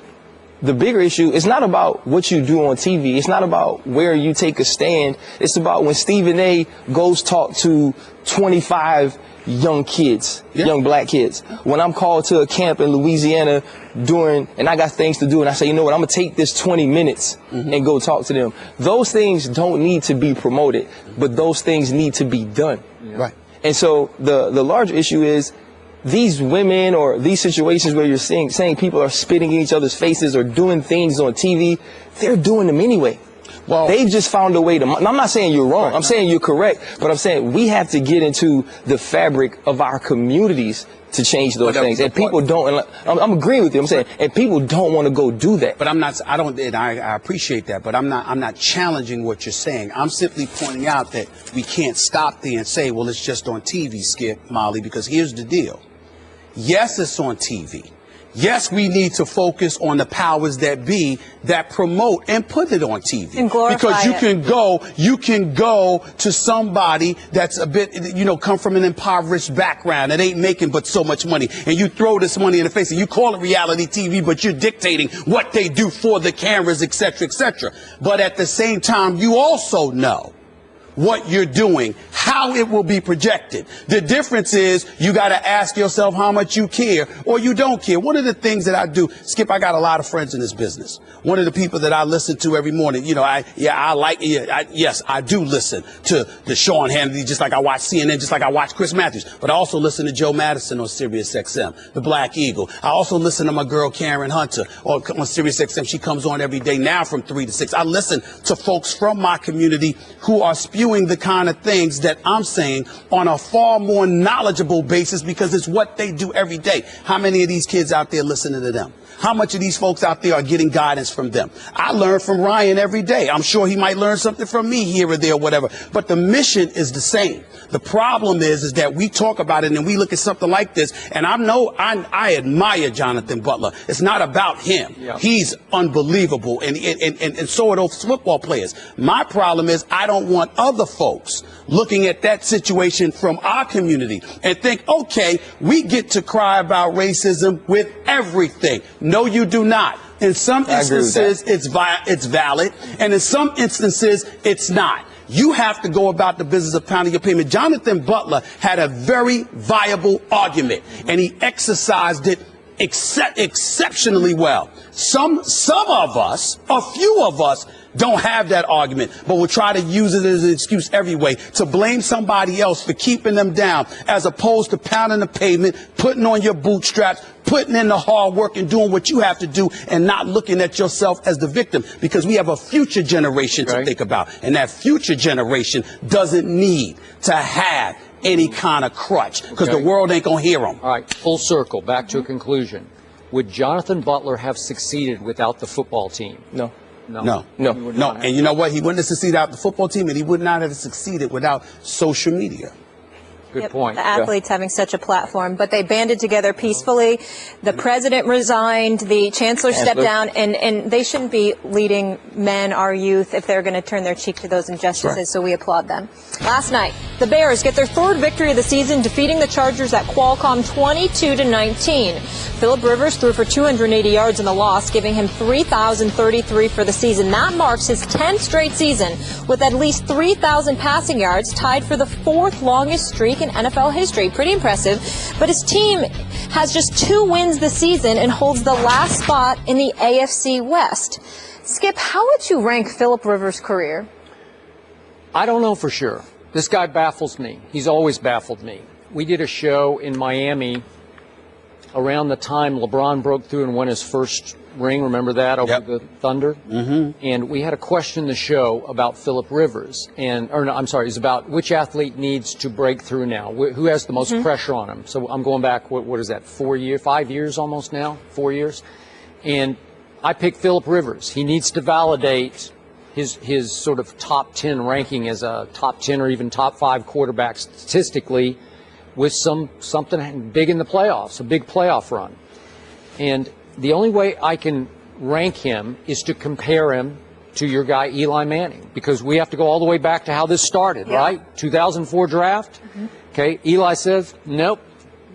the bigger issue is not about what you do on TV. It's not about where you take a stand. It's about when Stephen A goes talk to 25 young kids, young black kids. When I'm called to a camp in Louisiana and I got things to do, and I say, you know what, I'm going to take this 20 minutes and go talk to them. Those things don't need to be promoted, but those things need to be done. Right. And so the larger issue is these women or these situations where you're saying people are spitting in each other's faces or doing things on TV, they're doing them anyway. Well, they've just found a way to. I'm not saying you're wrong. I'm saying you're correct. But I'm saying we have to get into the fabric of our communities to change those things. And people don't. And I'm agreeing with you. I'm saying, and people don't want to go do that. But I'm not. I don't. And I appreciate that. But I'm not challenging what you're saying. I'm simply pointing out that we can't stop there and say, well, it's just on TV, Skip, Molly. Because here's the deal. Yes, it's on TV. Yes, we need to focus on the powers that be that promote and put it on TV. And glorify because you it. can go to somebody that's a bit, come from an impoverished background that ain't making but so much money. And you throw this money in the face and you call it reality TV, but you're dictating what they do for the cameras, et cetera, et cetera. But at the same time, you also know what you're doing, how it will be projected. The difference is you got to ask yourself how much you care or you don't care. One of the things that I do, Skip, I got a lot of friends in this business. One of the people that I listen to every morning, yes, I do listen to the Sean Hannity, just like I watch CNN, just like I watch Chris Matthews, but I also listen to Joe Madison on Sirius XM, the Black Eagle. I also listen to my girl Karen Hunter on Sirius XM. She comes on every day now from 3 to 6. I listen to folks from my community who are spewing the kind of things that I'm saying on a far more knowledgeable basis because it's what they do every day. How many of these kids out there listening to them? How much of these folks out there are getting guidance from them? I learn from Ryan every day. I'm sure he might learn something from me here or there, whatever. But the mission is the same. The problem is that we talk about it and we look at something like this, and I admire Jonathan Butler. It's not about him. Yeah. He's unbelievable, and so are those football players. My problem is I don't want other folks looking at that situation from our community and think, okay, we get to cry about racism with everything. No, you do not. In some instances, it's valid, and in some instances, it's not. You have to go about the business of pounding your pavement. Jonathan Butler had a very viable argument, and he exercised it exceptionally well. Some of us, a few of us, don't have that argument, but we'll try to use it as an excuse every way to blame somebody else for keeping them down, as opposed to pounding the pavement, putting on your bootstraps, putting in the hard work and doing what you have to do and not looking at yourself as the victim, because we have a future generation to think about, and that future generation doesn't need to have any kind of crutch because the world ain't gonna hear them. All right, full circle, back to a conclusion. Would Jonathan Butler have succeeded without the football team? No. No. And you know what? He wouldn't have succeeded without the football team, and he would not have succeeded without social media. Good point. The athletes having such a platform, but they banded together peacefully. The president resigned, the chancellor stepped down, and they shouldn't be leading men, our youth, if they're going to turn their cheek to those injustices, so we applaud them. Last night, the Bears get their third victory of the season, defeating the Chargers at Qualcomm 22-19. Phillip Rivers threw for 280 yards in the loss, giving him 3,033 for the season. That marks his 10th straight season with at least 3,000 passing yards, tied for the fourth longest streak in NFL history. Pretty impressive. But his team has just 2 wins this season and holds the last spot in the AFC West. Skip, how would you rank Phillip Rivers' career? I don't know for sure. This guy baffles me. He's always baffled me. We did a show in Miami around the time LeBron broke through and won his first ring, remember that, over the Thunder? Mm-hmm. And we had a question in the show about Phillip Rivers, it was about which athlete needs to break through now, who has the most pressure on him. So I'm going back, what is that, 5 years almost now, 4 years? And I picked Phillip Rivers. He needs to validate his sort of top 10 ranking as a top 10 or even top 5 quarterback statistically with something big in the playoffs, a big playoff run. And the only way I can rank him is to compare him to your guy Eli Manning, because we have to go all the way back to how this started, right? 2004 draft. Okay, Eli says, nope.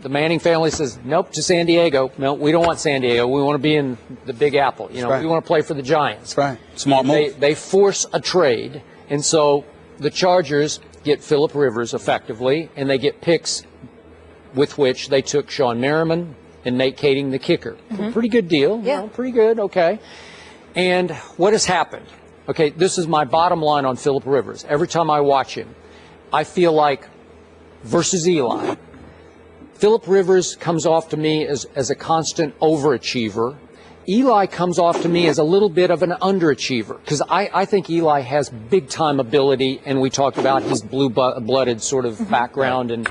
The Manning family says, nope, to San Diego. No, we don't want San Diego. We want to be in the Big Apple. We want to play for the Giants. That's right. Smart move. They force a trade, and so the Chargers get Phillip Rivers effectively, and they get picks with which they took Sean Merriman and Nate Kading, the kicker. Pretty good deal. Yeah. Pretty good. Okay. And what has happened? Okay, this is my bottom line on Phillip Rivers. Every time I watch him, I feel like, versus Eli, Phillip Rivers comes off to me as a constant overachiever, Eli comes off to me as a little bit of an underachiever because I think Eli has big-time ability, and we talked about his blue-blooded sort of background and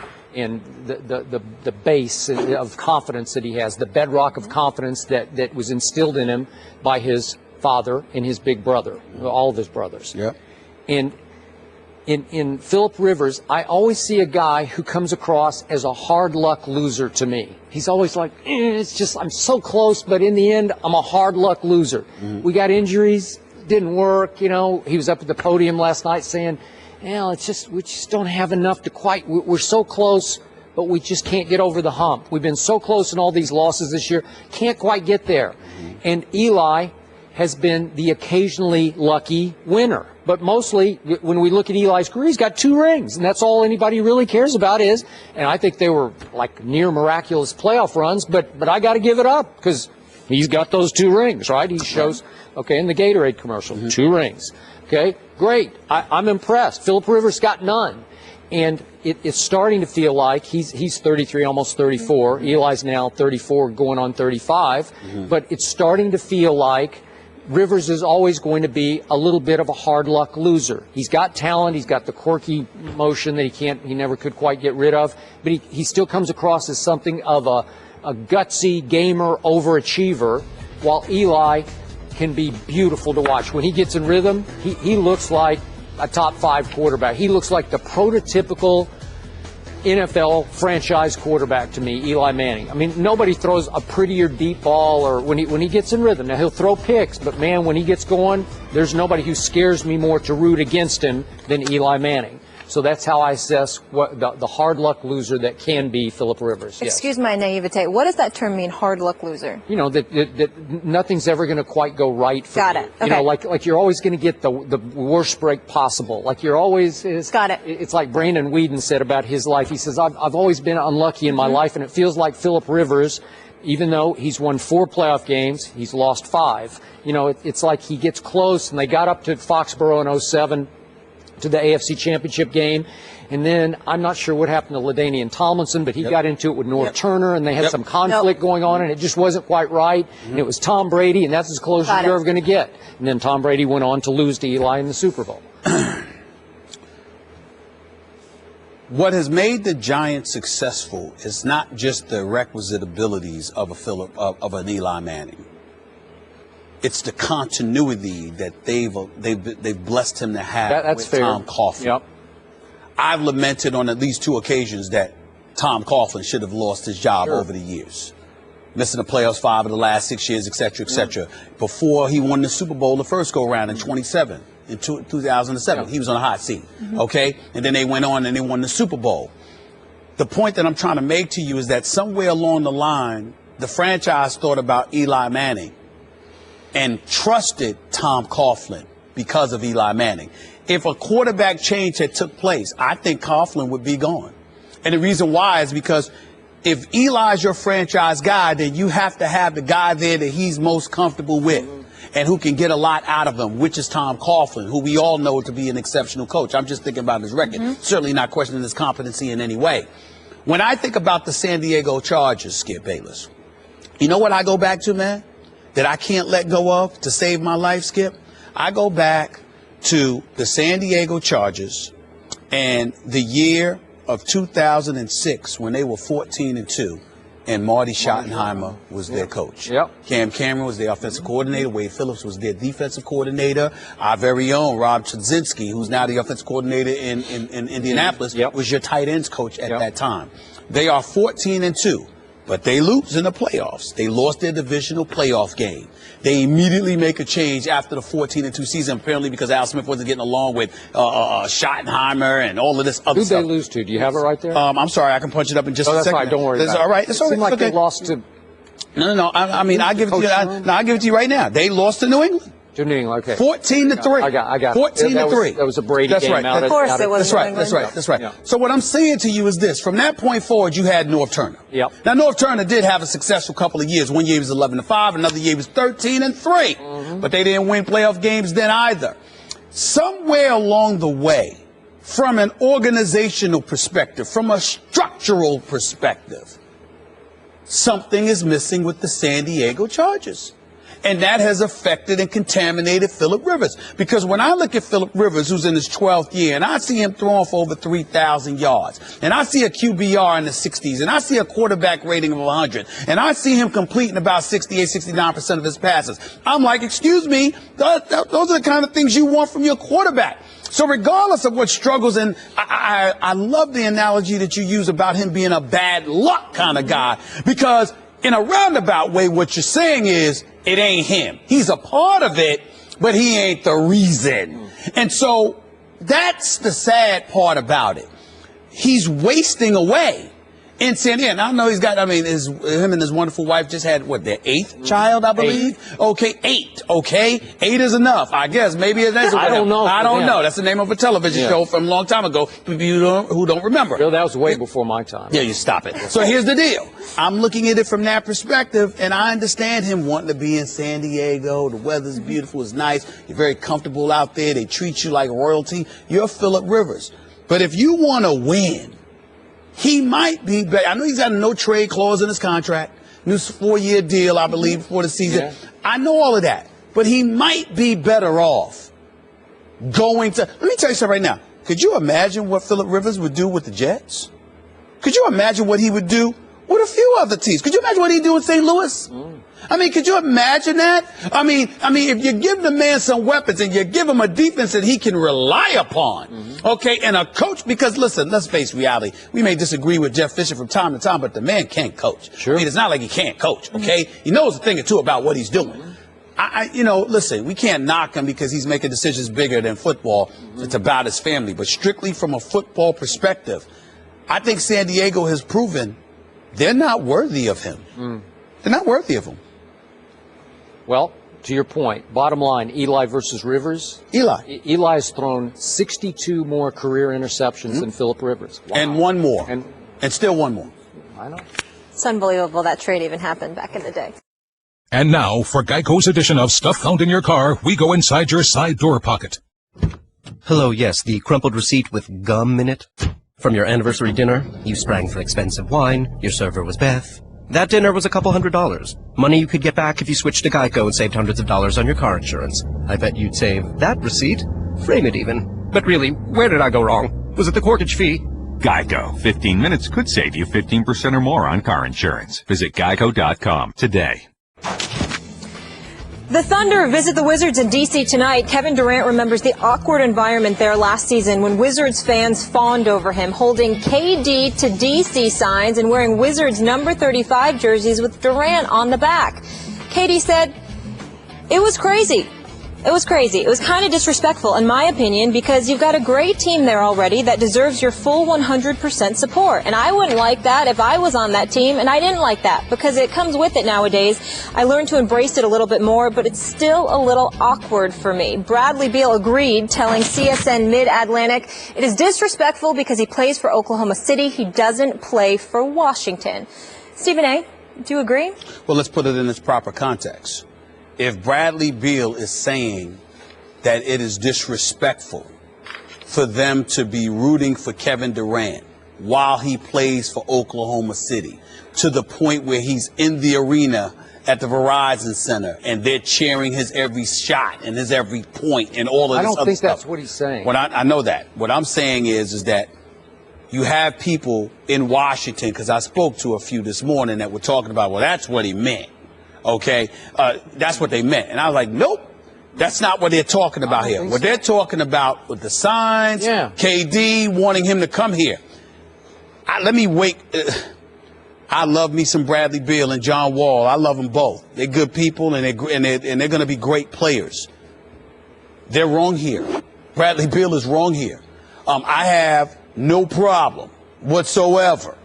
the base of confidence that he has, the bedrock of confidence that was instilled in him by his father and his big brother, all of his brothers. Yeah. And in Phillip Rivers, I always see a guy who comes across as a hard luck loser to me. He's always like, it's just, I'm so close, but in the end, I'm a hard luck loser. Mm-hmm. We got injuries, didn't work, you know. He was up at the podium last night saying, it's just, we just don't have enough to quite, we're so close, but we just can't get over the hump. We've been so close in all these losses this year, can't quite get there. Mm-hmm. And Eli has been the occasionally lucky winner. But mostly, when we look at Eli's career, he's got 2 rings, and that's all anybody really cares about is, and I think they were like near miraculous playoff runs, but I got to give it up because he's got those 2 rings, right? He shows, okay, in the Gatorade commercial, 2 rings. Okay, great. I'm impressed. Phillip Rivers got none. And it's starting to feel like he's 33, almost 34. Eli's now 34, going on 35. But it's starting to feel like Rivers is always going to be a little bit of a hard luck loser. He's got talent. He's got the quirky motion that he never could quite get rid of. But he still comes across as something of a gutsy gamer overachiever, while Eli can be beautiful to watch. When he gets in rhythm, he looks like a top 5 quarterback. He looks like the prototypical NFL franchise quarterback to me, Eli Manning. I mean, nobody throws a prettier deep ball or when he gets in rhythm. Now, he'll throw picks, but, man, when he gets going, there's nobody who scares me more to root against him than Eli Manning. So that's how I assess what the hard luck loser that can be Phillip Rivers. Yes. Excuse my naivete. What does that term mean, hard luck loser? You know, that nothing's ever going to quite go right for Got you. it. Okay. You know, like you're always going to get the worst break possible. Like you're always... Got it. It's like Brandon Whedon said about his life. He says, I've always been unlucky in my life, and it feels like Phillip Rivers, even though he's won 4 playoff games, he's lost 5. You know, it's like he gets close, and they got up to Foxborough in 2007, to the AFC Championship game. And then I'm not sure what happened to LaDainian Tomlinson, but he got into it with North Turner, and they had some conflict going on, and it just wasn't quite right. And it was Tom Brady, and that's as close as you're ever going to get. And then Tom Brady went on to lose to Eli in the Super Bowl. What has made the Giants successful is not just the requisite abilities of an Eli Manning. It's the continuity that they've blessed him to have with Tom Coughlin. Yep. I've lamented on at least 2 occasions that Tom Coughlin should have lost his job over the years. Missing the playoffs 5 of the last 6 years, et cetera, et cetera. Before he won the Super Bowl the first go-around in 2007. He was on a hot seat, okay? And then they went on and they won the Super Bowl. The point that I'm trying to make to you is that somewhere along the line, the franchise thought about Eli Manning and trusted Tom Coughlin because of Eli Manning. If a quarterback change had took place, I think Coughlin would be gone. And the reason why is because if Eli's your franchise guy, then you have to have the guy there that he's most comfortable with and who can get a lot out of him, which is Tom Coughlin, who we all know to be an exceptional coach. I'm just thinking about his record. Certainly not questioning his competency in any way. When I think about the San Diego Chargers, Skip Bayless, you know what I go back to, man? That I can't let go of to save my life, Skip? I go back to the San Diego Chargers and the year of 2006 when they were 14-2 and Marty Schottenheimer was their coach. Cam Cameron was their offensive coordinator. Wade Phillips was their defensive coordinator. Our very own Rob Chudzinski, who's now the offensive coordinator in Indianapolis, was your tight ends coach at that time. They are 14-2. But they lose in the playoffs. They lost their divisional playoff game. They immediately make a change after the 14-2 season, apparently because Al Smith wasn't getting along with Schottenheimer and all of this other stuff. Who'd they lose to? Do you have it right there? I'm sorry. I can punch it up in just a second. That's fine. Don't worry about it. All right. It's all right. It seemed like they lost to... No. I mean, I'll give it to you. I'll give it to you right now. They lost to New England. To New England, okay. 14-3. I got 14-3. That was a Brady game. Right. Of course it was. That's right. Yeah. So what I'm saying to you is this. From that point forward, you had North Turner. Now, North Turner did have a successful couple of years. One year he was 11-5. Another year he was 13-3. But they didn't win playoff games then either. Somewhere along the way, from an organizational perspective, from a structural perspective, something is missing with the San Diego Chargers. And that has affected and contaminated Phillip Rivers. Because when I look at Phillip Rivers, who's in his 12th year, and I see him throwing for over 3,000 yards, and I see a QBR in the 60s, and I see a quarterback rating of 100, and I see him completing about 68, 69% of his passes, I'm like, excuse me, those are the kind of things you want from your quarterback. So regardless of what struggles, and I love the analogy that you use about him being a bad luck kind of guy, because in a roundabout way, what you're saying is, it ain't him. He's a part of it, but he ain't the reason. And so that's the sad part about it. He's wasting away in San Diego. I know he's got, him and his wonderful wife just had, their 8th child, I believe? 8. Okay, 8. Okay, 8 is enough, I guess. Maybe that's I don't know. I don't know. That's the name of a television show from a long time ago, who don't remember. Well, that was way before my time. Yeah, you stop it. So here's the deal. I'm looking at it from that perspective, and I understand him wanting to be in San Diego. The weather's beautiful, it's nice. You're very comfortable out there. They treat you like royalty. You're Phillip Rivers. But if you want to win, he might be better. I know he's got a no-trade clause in his contract. New 4-year deal, I believe, before the season. Yeah. I know all of that. But he might be better off going to... Let me tell you something right now. Could you imagine what Phillip Rivers would do with the Jets? Could you imagine what he would do with a few other teams? Could you imagine what he'd do in St. Louis? Could you imagine that? If you give the man some weapons and you give him a defense that he can rely upon, okay, and a coach, because listen, let's face reality. We may disagree with Jeff Fisher from time to time, but the man can't coach. Sure. It's not like he can't coach, okay? He knows a thing or two about what he's doing. Listen, we can't knock him because he's making decisions bigger than football. It's about his family. But strictly from a football perspective, I think San Diego has proven they're not worthy of him. They're not worthy of him. Well, to your point, bottom line, Eli versus Rivers. Eli has thrown 62 more career interceptions than Phillip Rivers. Wow. And one more. And still one more. I know. It's unbelievable that trade even happened back in the day. And now, for Geico's edition of Stuff Found in Your Car, we go inside your side door pocket. Hello, yes, the crumpled receipt with gum in it. From your anniversary dinner, you sprang for expensive wine, your server was Beth. That dinner was a couple $100. Money you could get back if you switched to Geico and saved hundreds of dollars on your car insurance. I bet you'd save that receipt. Frame it even. But really, where did I go wrong? Was it the corkage fee? Geico. 15 minutes could save you 15% or more on car insurance. Visit geico.com today. The Thunder visit the Wizards in D.C. tonight. Kevin Durant remembers the awkward environment there last season when Wizards fans fawned over him, holding KD to D.C. signs and wearing Wizards number 35 jerseys with Durant on the back. KD said, "It was crazy. It was crazy. It was kind of disrespectful, in my opinion, because you've got a great team there already that deserves your full 100% support. And I wouldn't like that if I was on that team, and I didn't like that because it comes with it nowadays. I learned to embrace it a little bit more, but it's still a little awkward for me." Bradley Beal agreed, telling CSN Mid-Atlantic, "It is disrespectful because he plays for Oklahoma City. He doesn't play for Washington." Stephen A., do you agree? Well, let's put it in its proper context. If Bradley Beal is saying that it is disrespectful for them to be rooting for Kevin Durant while he plays for Oklahoma City, to the point where he's in the arena at the Verizon Center and they're cheering his every shot and his every point and all of this other stuff. I don't think that's what he's saying. I know that. What I'm saying is that you have people in Washington, because I spoke to a few this morning that were talking about, well, that's what he meant. Okay, that's what they meant. And I was like, nope, that's not what they're talking about here. What they're talking about with the signs, KD wanting him to come here. Let me wait. I love me some Bradley Beal and John Wall. I love them both. They're good people, and they're going to be great players. They're wrong here. Bradley Beal is wrong here. I have no problem whatsoever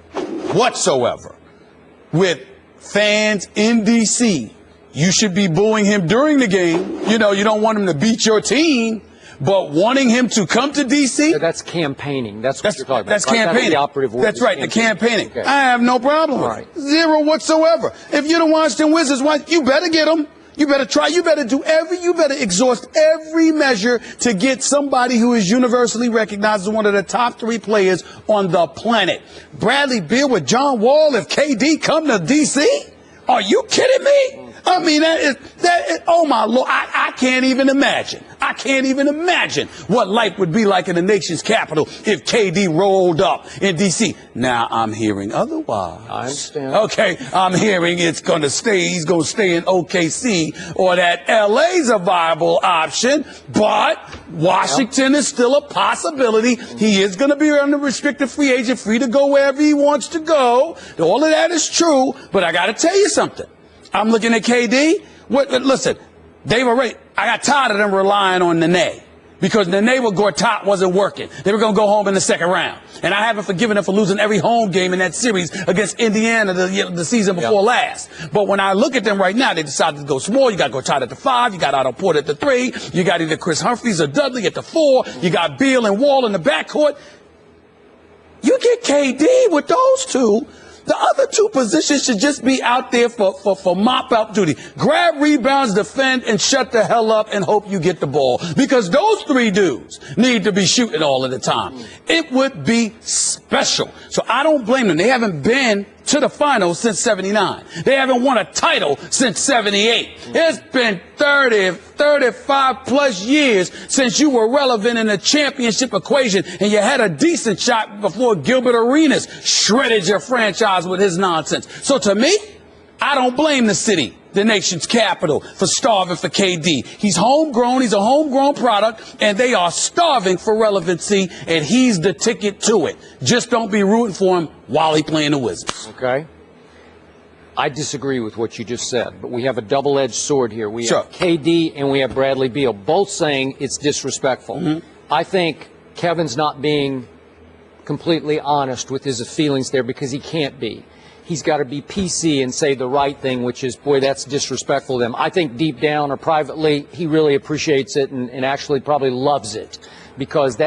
with fans in D.C. You should be booing him during the game. You know, you don't want him to beat your team, but wanting him to come to D.C. That's campaigning. That's what you're talking about. That's campaigning. That's the operative word. That's right, the campaigning. Okay. I have no problem with it. Zero whatsoever. If you're the Washington Wizards, you better get them. You better try. You better you better exhaust every measure to get somebody who is universally recognized as one of the top 3 players on the planet. Bradley Beal with John Wall if KD come to D.C.? Are you kidding me? I mean, oh my Lord, I can't even imagine. I can't even imagine what life would be like in the nation's capital if KD rolled up in D.C. Now, I'm hearing otherwise. I understand. Okay, I'm hearing he's going to stay in OKC, or that LA's a viable option, but Washington is still a possibility. He is going to be an unrestricted free agent, free to go wherever he wants to go. All of that is true, but I got to tell you something. I'm looking at KD. Listen, I got tired of them relying on Nene, because Nene with Gortat wasn't working. They were going to go home in the second round. And I haven't forgiven them for losing every home game in that series against Indiana the season before last. But when I look at them right now, they decided to go small. You got Gortat at the 5. You got Otto Porter at the 3. You got either Chris Humphries or Dudley at the 4. You got Beal and Wall in the backcourt. You get KD with those two. The other two positions should just be out there for mop-up duty. Grab rebounds, defend, and shut the hell up and hope you get the ball. Because those three dudes need to be shooting all of the time. It would be special. So I don't blame them. They haven't been to the finals since 79. They haven't won a title since 78. It's been 35 plus years since you were relevant in the championship equation, and you had a decent shot before Gilbert Arenas shredded your franchise with his nonsense. So to me, I don't blame the city, the nation's capital, for starving for KD. He's homegrown. He's a homegrown product, and they are starving for relevancy, and he's the ticket to it. Just don't be rooting for him while he's playing the Wizards. Okay. I disagree with what you just said, but we have a double-edged sword here. We have KD and we have Bradley Beal, both saying it's disrespectful. I think Kevin's not being completely honest with his feelings there, because he can't be. He's got to be PC and say the right thing, which is, boy, that's disrespectful to them. I think deep down or privately, he really appreciates it and actually probably loves it, because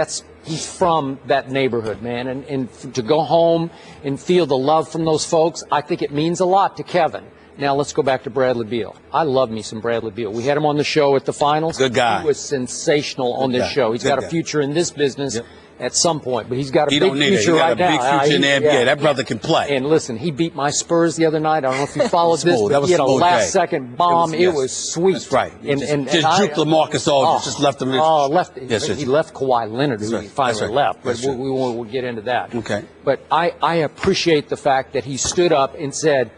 he's from that neighborhood, man. And to go home and feel the love from those folks, I think it means a lot to Kevin. Now, let's go back to Bradley Beal. I love me some Bradley Beal. We had him on the show at the finals. Good guy. He was sensational on this show. He's got a future in this business. At some point, but he's got a big future right now. He got a big future in the NBA. That brother can play. And listen, he beat my Spurs the other night. I don't know if you followed this, but he had a last-second bomb. It was sweet. That's right. And just juked LaMarcus Aldridge. Just left him. He left Kawhi Leonard, who he finally left. But we'll get into that. Okay. But I appreciate the fact that he stood up and said,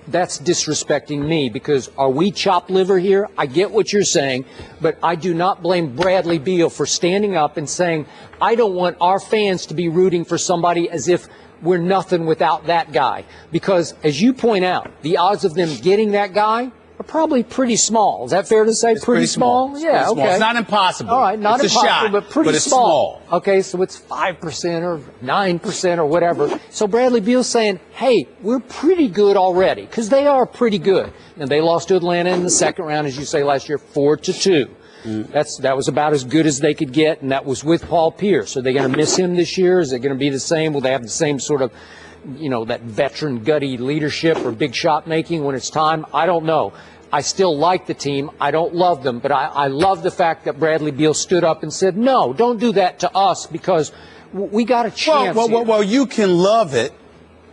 that's disrespecting me, because are we chopped liver here? I get what you're saying, but I do not blame Bradley Beal for standing up and saying, I don't want our fans to be rooting for somebody as if we're nothing without that guy. Because, as you point out, the odds of them getting that guy are probably pretty small. Is that fair to say? Pretty small? Yeah, okay. It's not impossible. All right, not impossible, but pretty it's small. Okay, so it's 5% or 9% or whatever. So Bradley Beal's saying, hey, we're pretty good already, because they are pretty good. And they lost to Atlanta in the second round, as you say, last year, 4-2. That was about as good as they could get, and that was with Paul Pierce. Are they going to miss him this year? Is it going to be the same? Will they have the same sort of, that veteran gutty leadership or big shot making when it's time? I don't know. I still like the team. I don't love them, but I love the fact that Bradley Beal stood up and said, no, don't do that to us, because we got a chance. Well, you can love it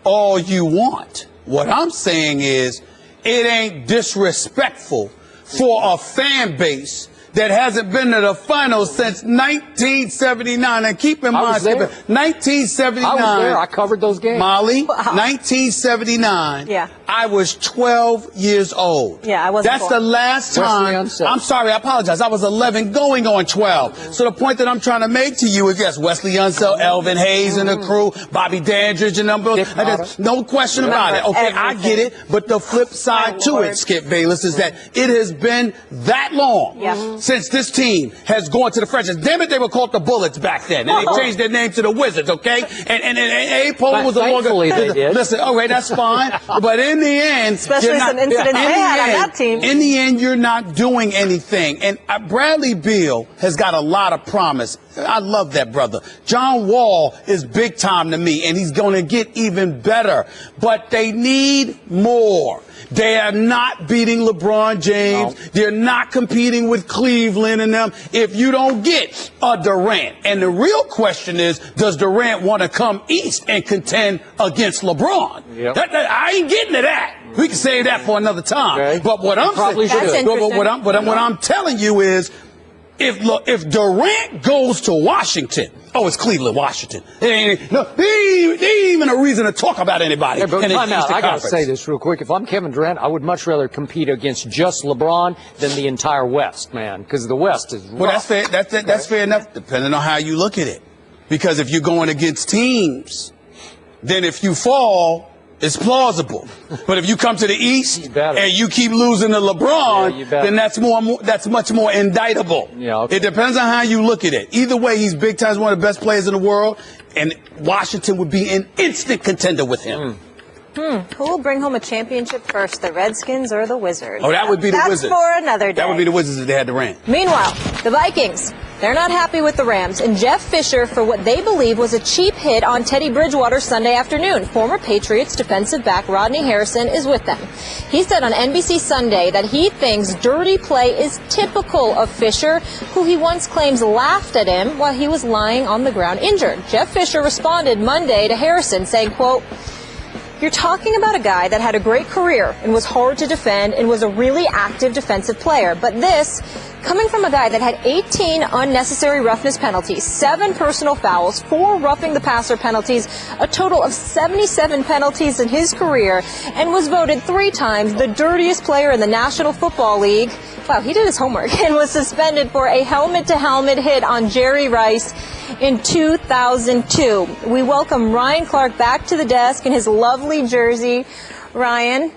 all you want. What I'm saying is, it ain't disrespectful for a fan base that hasn't been to the finals since 1979. And keep in mind, 1979. I was there. I covered those games. Molly, 1979. Yeah. I was 12 years old. Yeah, I wasn't. That's the last time. I'm sorry, I apologize. I was 11 going on 12. So the point that I'm trying to make to you is, yes, Wesley Unseld, Elvin Hayes and the crew, Bobby Dandridge and them. No question about it. Okay, I get it. But the flip side to it, Skip Bayless, is that it has been that long since this team has gone to the franchise. Damn it, they were called the Bullets back then. And they changed their name to the Wizards, okay? And A-Pole was a longer. Listen, okay, that's fine. But in the end, especially some incidents they had on that team. In the end, you're not doing anything. And Bradley Beal has got a lot of promise. I love that brother. John Wall is big time to me, and he's going to get even better. But they need more. They are not beating LeBron James. No. They're not competing with Cleveland and them if you don't get a Durant. And the real question is, does Durant want to come east and contend against LeBron? Yep. I ain't getting to that. We can save that for another time. Okay. But what I'm Probably saying, should. what I'm telling you is, if Durant goes to Washington, it's Cleveland, Washington. There ain't even a reason to talk about anybody. Yeah, but in the time out. Eastern I got to Conference. say this real quick. If I'm Kevin Durant, I would much rather compete against just LeBron than the entire West, man, because the West is rough. Well, that's fair. That's fair enough, depending on how you look at it. Because if you're going against teams, then if you fall, it's plausible. But if you come to the East and you keep losing to LeBron, then that's much more indictable. Yeah, okay. It depends on how you look at it. Either way, he's big time, one of the best players in the world, and Washington would be an instant contender with him. Who will bring home a championship first, the Redskins or the Wizards? Oh, that would be the Wizards. That's for another day. That would be the Wizards if they had Durant. Meanwhile, the Vikings, they're not happy with the Rams and Jeff Fisher for what they believe was a cheap hit on Teddy Bridgewater Sunday afternoon. Former Patriots defensive back Rodney Harrison is with them. He said on NBC Sunday that he thinks dirty play is typical of Fisher, who he once claims laughed at him while he was lying on the ground injured. Jeff Fisher responded Monday to Harrison saying, quote, "You're talking about a guy that had a great career and was hard to defend and was a really active defensive player. But this, coming from a guy that had 18 unnecessary roughness penalties, 7 personal fouls, 4 roughing the passer penalties, a total of 77 penalties in his career, and was voted 3 times the dirtiest player in the National Football League." Wow, he did his homework and was suspended for a helmet-to-helmet hit on Jerry Rice in 2002. We welcome Ryan Clark back to the desk in his lovely jersey. Ryan,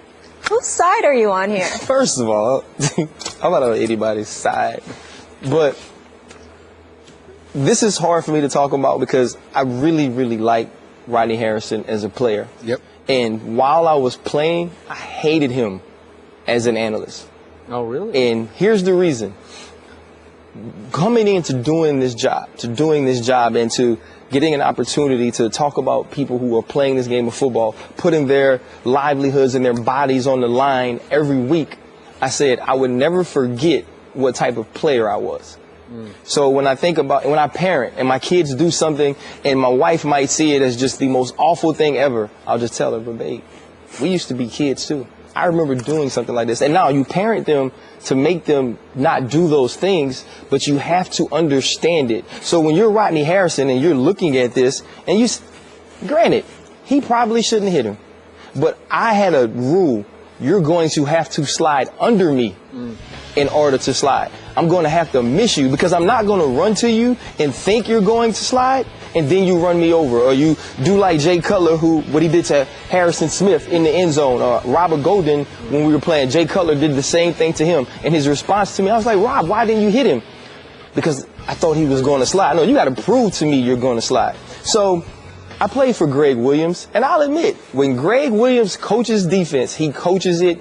whose side are you on here? First of all, I'm not on anybody's side, but this is hard for me to talk about because I really, really like Rodney Harrison as a player. Yep. And while I was playing, I hated him as an analyst. Oh, really? And here's the reason. Coming into doing this job and to getting an opportunity to talk about people who are playing this game of football, putting their livelihoods and their bodies on the line every week, I said I would never forget what type of player I was. So when I think about, when I parent and my kids do something and my wife might see it as just the most awful thing ever, I'll just tell her, but babe, we used to be kids too. I remember doing something like this. And now you parent them to make them not do those things, but you have to understand it. So when you're Rodney Harrison and you're looking at this, and granted, he probably shouldn't hit him, but I had a rule. You're going to have to slide under me in order to slide. I'm going to have to miss you because I'm not going to run to you and think you're going to slide and then you run me over, or you do like Jay Cutler, what he did to Harrison Smith in the end zone, or Robert Golden when we were playing. Jay Cutler did the same thing to him, and his response to me, I was like, Rob, why didn't you hit him? Because I thought he was going to slide. No, you got to prove to me you're going to slide. So I played for Greg Williams, and I'll admit, when Greg Williams coaches defense, he coaches it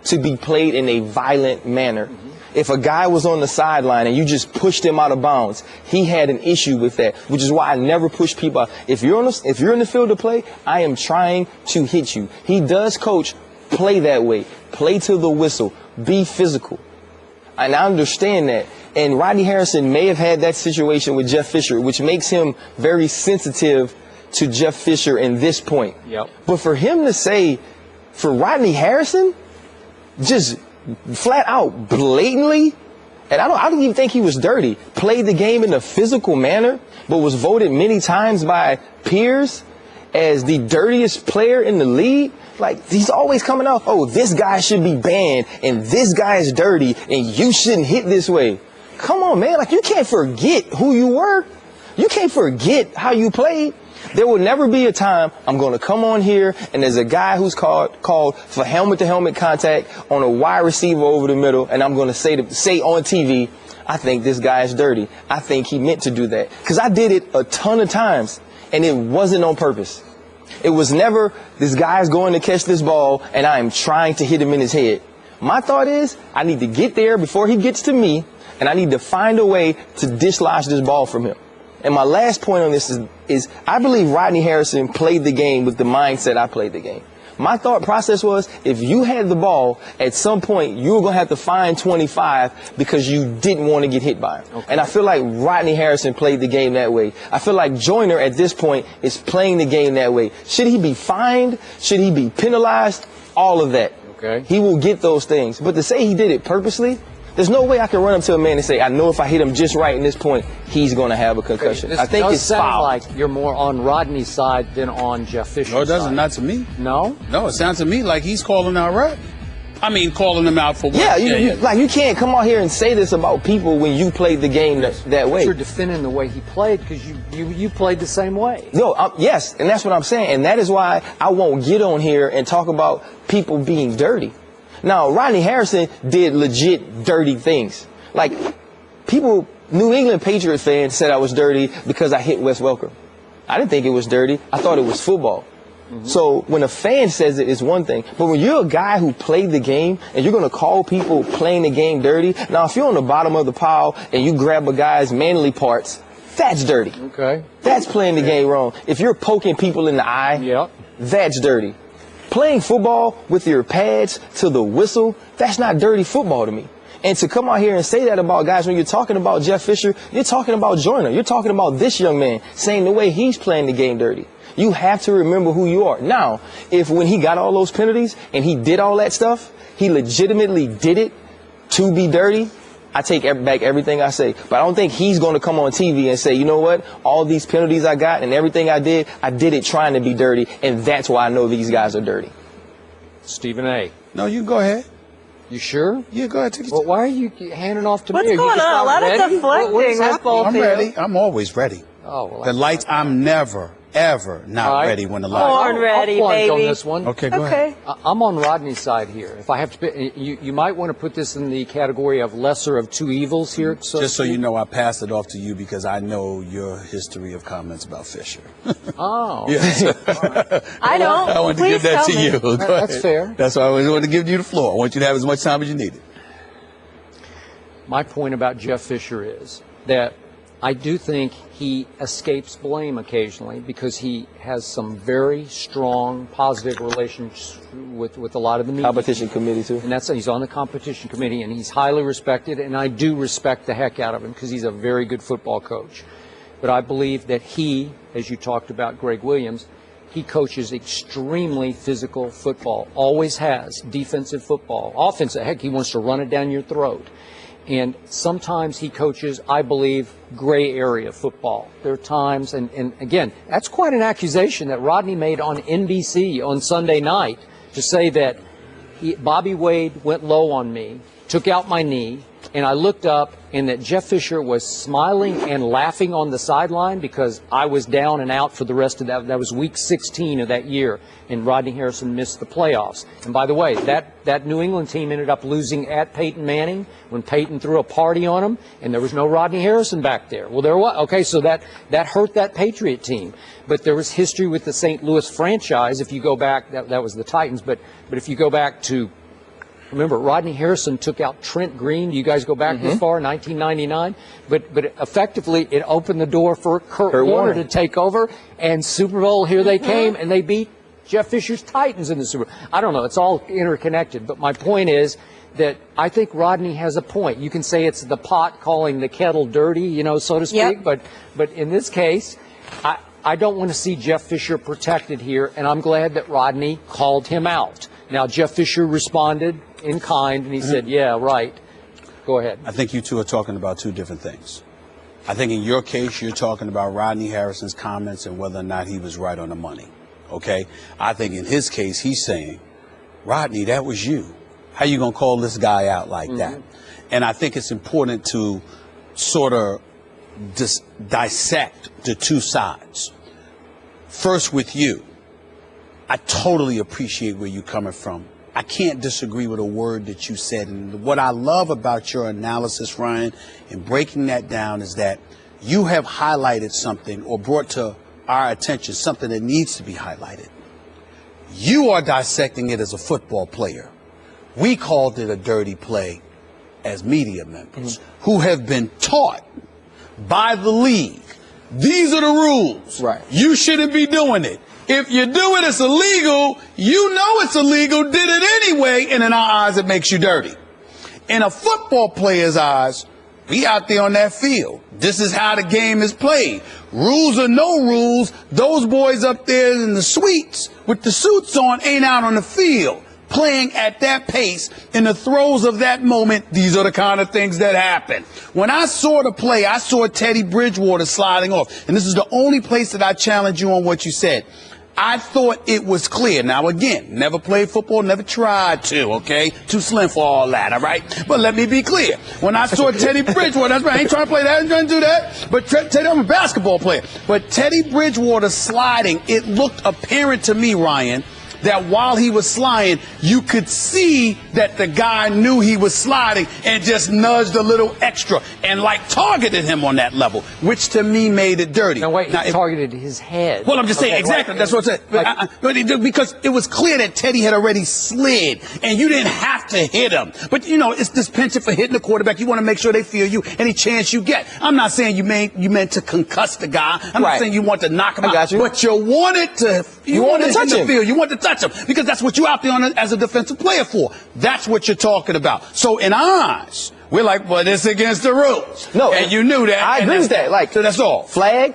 to be played in a violent manner. If a guy was on the sideline and you just pushed him out of bounds, he had an issue with that, which is why I never push people out. If you're in the field of play, I am trying to hit you. He does coach, play that way, play to the whistle, be physical. And I understand that. And Rodney Harrison may have had that situation with Jeff Fisher, which makes him very sensitive to Jeff Fisher in this point. Yep. But for him to say, for Rodney Harrison, just flat out, blatantly, and I don't even think he was dirty, played the game in a physical manner, but was voted many times by peers as the dirtiest player in the league. Like, he's always coming out, oh, this guy should be banned, and this guy is dirty, and you shouldn't hit this way. Come on, man. Like, you can't forget who you were. You can't forget how you played. There will never be a time I'm going to come on here and there's a guy who's called for helmet-to-helmet contact on a wide receiver over the middle, and I'm going to say on TV, I think this guy is dirty. I think he meant to do that. Because I did it a ton of times, and it wasn't on purpose. It was never, this guy's going to catch this ball, and I am trying to hit him in his head. My thought is, I need to get there before he gets to me, and I need to find a way to dislodge this ball from him. And my last point on this is I believe Rodney Harrison played the game with the mindset I played the game. My thought process was, if you had the ball, at some point you were going to have to find 25 because you didn't want to get hit by him. Okay. And I feel like Rodney Harrison played the game that way. I feel like Joyner at this point is playing the game that way. Should he be fined? Should he be penalized? all of that. Okay. He will get those things. But to say he did it purposely, there's no way I can run up to a man and say, I know if I hit him just right in this point, he's going to have a concussion. Okay, I think it's sound foul. like you're more on Rodney's side than on Jeff Fisher's No, it doesn't. side. Not to me. No? No, it sounds to me like he's calling out Rodney. I mean, calling him out for what? Yeah, like you can't come out here and say this about people when you played the game that way. You're defending the way he played because you played the same way. No, yes, and that's what I'm saying. And that is why I won't get on here and talk about people being dirty. Now, Rodney Harrison did legit dirty things. Like, people, New England Patriot fans said I was dirty because I hit Wes Welker. I didn't think it was dirty. I thought it was football. So when a fan says it, it's one thing. But when you're a guy who played the game and you're going to call people playing the game dirty, now if you're on the bottom of the pile and you grab a guy's manly parts, that's dirty. Okay. That's playing the game wrong. If you're poking people in the eye, that's dirty. Playing football with your pads to the whistle, that's not dirty football to me. And to come out here and say that about guys when you're talking about Jeff Fisher, you're talking about Joyner. You're talking about this young man saying the way he's playing the game dirty. You have to remember who you are. Now, if when he got all those penalties and he did all that stuff, he legitimately did it to be dirty, I take back everything I say. But I don't think he's going to come on TV and say, you know what, all these penalties I got and everything I did it trying to be dirty, and that's why I know these guys are dirty. Stephen A. No, you go ahead. You sure? Yeah, go ahead. Take it. Well, why are you handing off to me? What's going on? A lot of deflecting with both I'm ready. I'm always ready. Oh, well, the lights, I'm never, ever not ready when the lights Born ready, I'll baby. on this one. Okay, go ahead. I'm on Rodney's side here. If I have to pick, you might want to put this in the category of lesser of two evils here. Just so you know, I passed it off to you because I know your history of comments about Fisher. Oh. Yes. I don't. I want to Please give that tell to me. you. Go That's ahead. fair. That's why I wanted to give you the floor. I want you to have as much time as you needed. My point about Jeff Fisher is that I do think he escapes blame occasionally because he has some very strong positive relations with a lot of the media. Competition committee, too. And he's on the competition committee, and he's highly respected, and I do respect the heck out of him because he's a very good football coach. But I believe that he, as you talked about Greg Williams, he coaches extremely physical football, always has, defensive football. Offensive, heck, he wants to run it down your throat. And sometimes he coaches, I believe, gray area football. There are times, and again, that's quite an accusation that Rodney made on NBC on Sunday night to say that Bobby Wade went low on me, took out my knee, and I looked up and that Jeff Fisher was smiling and laughing on the sideline because I was down and out for the rest of that. That was week 16 of that year, and Rodney Harrison missed the playoffs. And by the way, that New England team ended up losing at Peyton Manning when Peyton threw a party on them, and there was no Rodney Harrison back there. Well, there was. Okay, so that hurt that Patriot team. But there was history with the St. Louis franchise. If you go back, that was the Titans. But if you go back to, remember, Rodney Harrison took out Trent Green. Do you guys go back this far, 1999? But effectively, it opened the door for Kurt Warner to take over. And Super Bowl, here they came, and they beat Jeff Fisher's Titans in the Super Bowl. I don't know. It's all interconnected. But my point is that I think Rodney has a point. You can say it's the pot calling the kettle dirty, so to speak. Yep. But in this case, I don't want to see Jeff Fisher protected here, and I'm glad that Rodney called him out. Now, Jeff Fisher responded in kind, and he said, yeah, right. Go ahead. I think you two are talking about two different things. I think in your case, you're talking about Rodney Harrison's comments and whether or not he was right on the money, okay? I think in his case, he's saying, Rodney, that was you. How you going to call this guy out like that? And I think it's important to sort of dissect the two sides. First with you, I totally appreciate where you're coming from. I can't disagree with a word that you said. And what I love about your analysis, Ryan, and breaking that down is that you have highlighted something or brought to our attention something that needs to be highlighted. You are dissecting it as a football player. We called it a dirty play as media members who have been taught by the league. These are the rules. Right. You shouldn't be doing it. If you do it, it's illegal. You know it's illegal, did it anyway, and in our eyes, it makes you dirty. In a football player's eyes, we out there on that field. This is how the game is played. Rules or no rules, those boys up there in the suites with the suits on ain't out on the field. playing at that pace in the throes of that moment, these are the kind of things that happen. When I saw the play, I saw Teddy Bridgewater sliding off. And this is the only place that I challenge you on what you said. I thought it was clear. Now, again, never played football, never tried to, okay? Too slim for all that, all right? But let me be clear. When I saw Teddy Bridgewater, that's right, I ain't trying to play that, I ain't trying to do that. But Teddy, I'm a basketball player. But Teddy Bridgewater sliding, it looked apparent to me, Ryan, that while he was sliding, you could see that the guy knew he was sliding and just nudged a little extra and like targeted him on that level, which to me made it dirty. Now wait, he targeted his head. Well, I'm just saying, exactly, that's what I'm saying. Because it was clear that Teddy had already slid and you didn't have to hit him. But, you know, it's this penchant for hitting the quarterback. You want to make sure they feel you any chance you get. I'm not saying you meant to concuss the guy. I'm not saying you want to knock him out. Got you. But you wanted to, you wanted to touch him. You wanted to touch him because that's what you're out there on as a defensive player for. That's what you're talking about. So in our eyes, we're like, well, this is against the rules. No, and you knew that. I agree with that. Like, so that's all. Flag,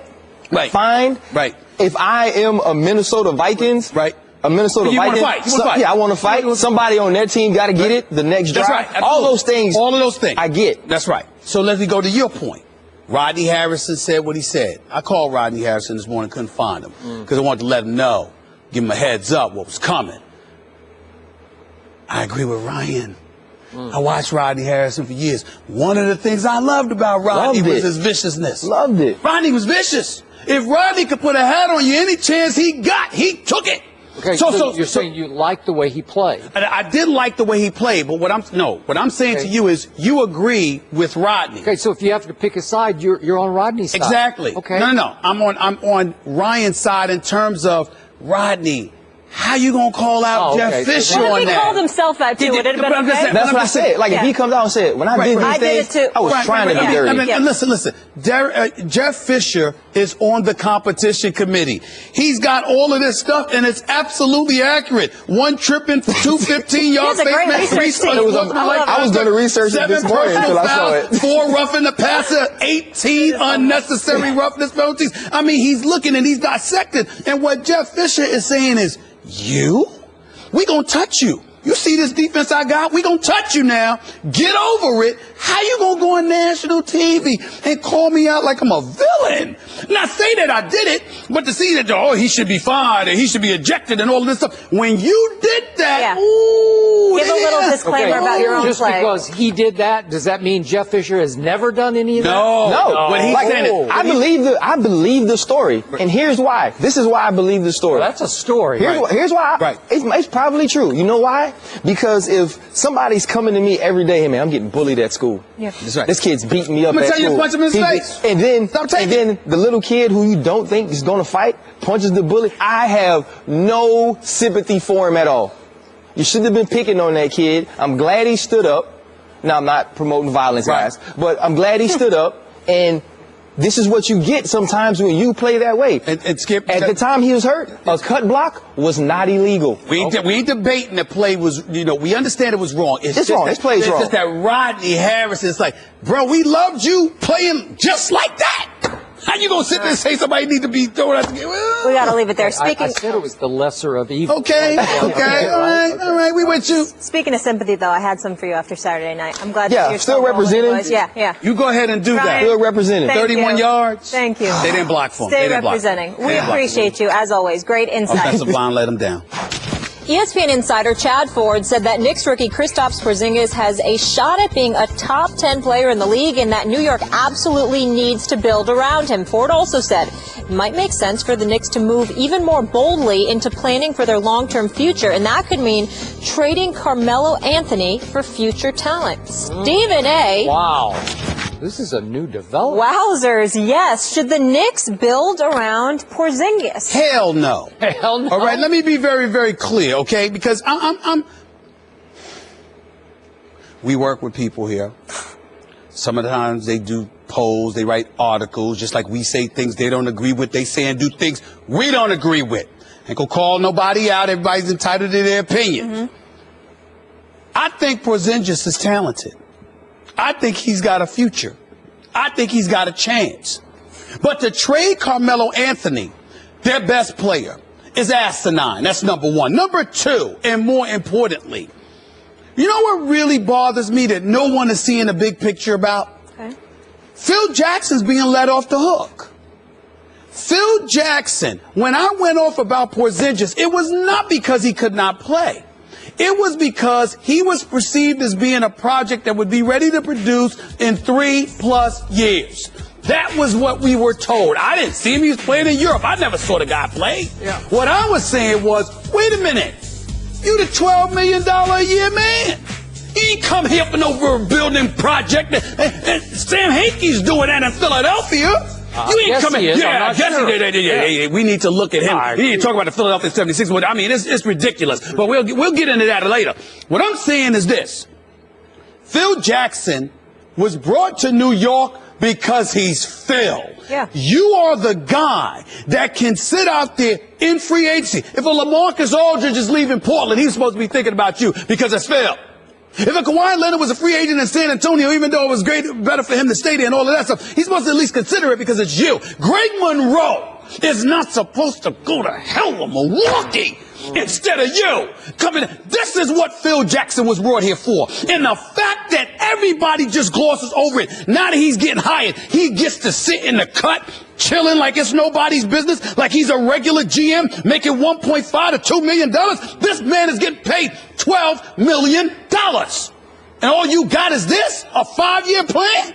right? Fined, right? If I am a Minnesota Vikings, right? A Minnesota you Vikings. Want to fight. Yeah, I want to fight. Somebody on their team got to get it. The next drive. That's right. All those things. All of those things. I get. That's right. So let me go to your point. Rodney Harrison said what he said. I called Rodney Harrison this morning, couldn't find him because I wanted to let him know, give him a heads up what was coming. I agree with Ryan. I watched Rodney Harrison for years. One of the things I loved about Rodney was his viciousness. Loved it. Rodney was vicious. If Rodney could put a hat on you, any chance he got, he took it. Okay, so you're saying you liked the way he played. I did like the way he played, but what I'm saying to you is you agree with Rodney. Okay, so if you have to pick a side, you're on Rodney's side. Exactly. Okay. No. I'm on Ryan's side in terms of Rodney. How you gonna call out Jeff Fisher on that? He called himself out too. Would it have been okay? That's what I said. Like if he comes out and said, when I did these things, I was trying to be dirty. I mean, listen. Jeff Fisher is on the competition committee. He's got all of this stuff, and it's absolutely accurate. One tripping for 215-yard fake man. I was going to research it this morning until I saw it. 4 roughing the passer, 18 unnecessary roughness penalties. I mean, he's looking and he's dissected. And what Jeff Fisher is saying is, we gonna touch you. You see this defense I got? We gonna touch you now. Get over it. How you gonna go on national TV and call me out like I'm a villain? Not say that I did it, but to see that, he should be fired and he should be ejected and all of this stuff. When you did that, give a little disclaimer about your own just play. Because he did that, does that mean Jeff Fisher has never done any of that? No. When he's saying it, I believe the story, and here's why. This is why I believe the story. Well, that's a story. Here's why. It's probably true. You know why? Because if somebody's coming to me every day, hey man, I'm getting bullied at school. Yeah. That's right. This kid's beating me up I'm at gonna tell you school. to punch him in his face. And then the little kid who you don't think is going to fight punches the bully. I have no sympathy for him at all. You shouldn't have been picking on that kid. I'm glad he stood up. Now, I'm not promoting violence, guys, but I'm glad he stood up. And this is what you get sometimes when you play that way. And Skip, at the time he was hurt, a cut block was not illegal. We ain't debating the play was, we understand it was wrong. It's wrong. This play's wrong. It's just that Rodney Harrison is like, bro, we loved you playing just like that. How you gonna sit there and say somebody need to be thrown out the game? Well, we gotta leave it there. Speaking, I said it was the lesser of evil. Okay, all right, we with you. Speaking of sympathy, though, I had some for you after Saturday night. I'm glad that you're still representing. Yeah. You go ahead and do that. Still representing. 31 yards. Thank you. They didn't block for him. Stay representing. We appreciate you as always. Great insight. Offensive line let him down. ESPN insider Chad Ford said that Knicks rookie Kristaps Porzingis has a shot at being a top 10 player in the league and that New York absolutely needs to build around him. Ford also said it might make sense for the Knicks to move even more boldly into planning for their long-term future, and that could mean trading Carmelo Anthony for future talent. Stephen A. Wow. This is a new development. Wowzers, yes. Should the Knicks build around Porzingis? Hell no. Hell no. All right, let me be very, very clear, okay? Because we work with people here. Sometimes they do polls, they write articles, just like we say things they don't agree with. They say and do things we don't agree with. Ain't gonna call nobody out. Everybody's entitled to their opinion. I think Porzingis is talented. I think he's got a future. I think he's got a chance. But to trade Carmelo Anthony, their best player, is asinine. That's number one. Number two, and more importantly, you know what really bothers me that no one is seeing the big picture about? Okay. Phil Jackson's being let off the hook. Phil Jackson, when I went off about Porzingis, it was not because he could not play. It was because he was perceived as being a project that would be ready to produce in 3+ years. That was what we were told. I didn't see him. He was playing in Europe. I never saw the guy play. Yeah. What I was saying was, wait a minute. You the $12 million a year man. He ain't come here for no building project. And Sam Hinkie's doing that in Philadelphia. You ain't coming here. Yeah, I guess sure. We need to look at him. He ain't talking about the Philadelphia 76. I mean, it's ridiculous. But we'll get into that later. What I'm saying is this. Phil Jackson was brought to New York because he's Phil. Yeah. You are the guy that can sit out there in free agency. If a LaMarcus Aldridge is leaving Portland, he's supposed to be thinking about you because it's Phil. If a Kawhi Leonard was a free agent in San Antonio, even though it was better for him to stay there and all of that stuff, he's supposed to at least consider it because it's you. Greg Monroe is not supposed to go to hell with Milwaukee instead of you coming. This is what Phil Jackson was brought here for. And the fact that everybody just glosses over it, now that he's getting hired, he gets to sit in the cut, chilling like it's nobody's business, like he's a regular GM making $1.5 to $2 million. This man is getting paid $12 million. And all you got is this? A 5-year plan?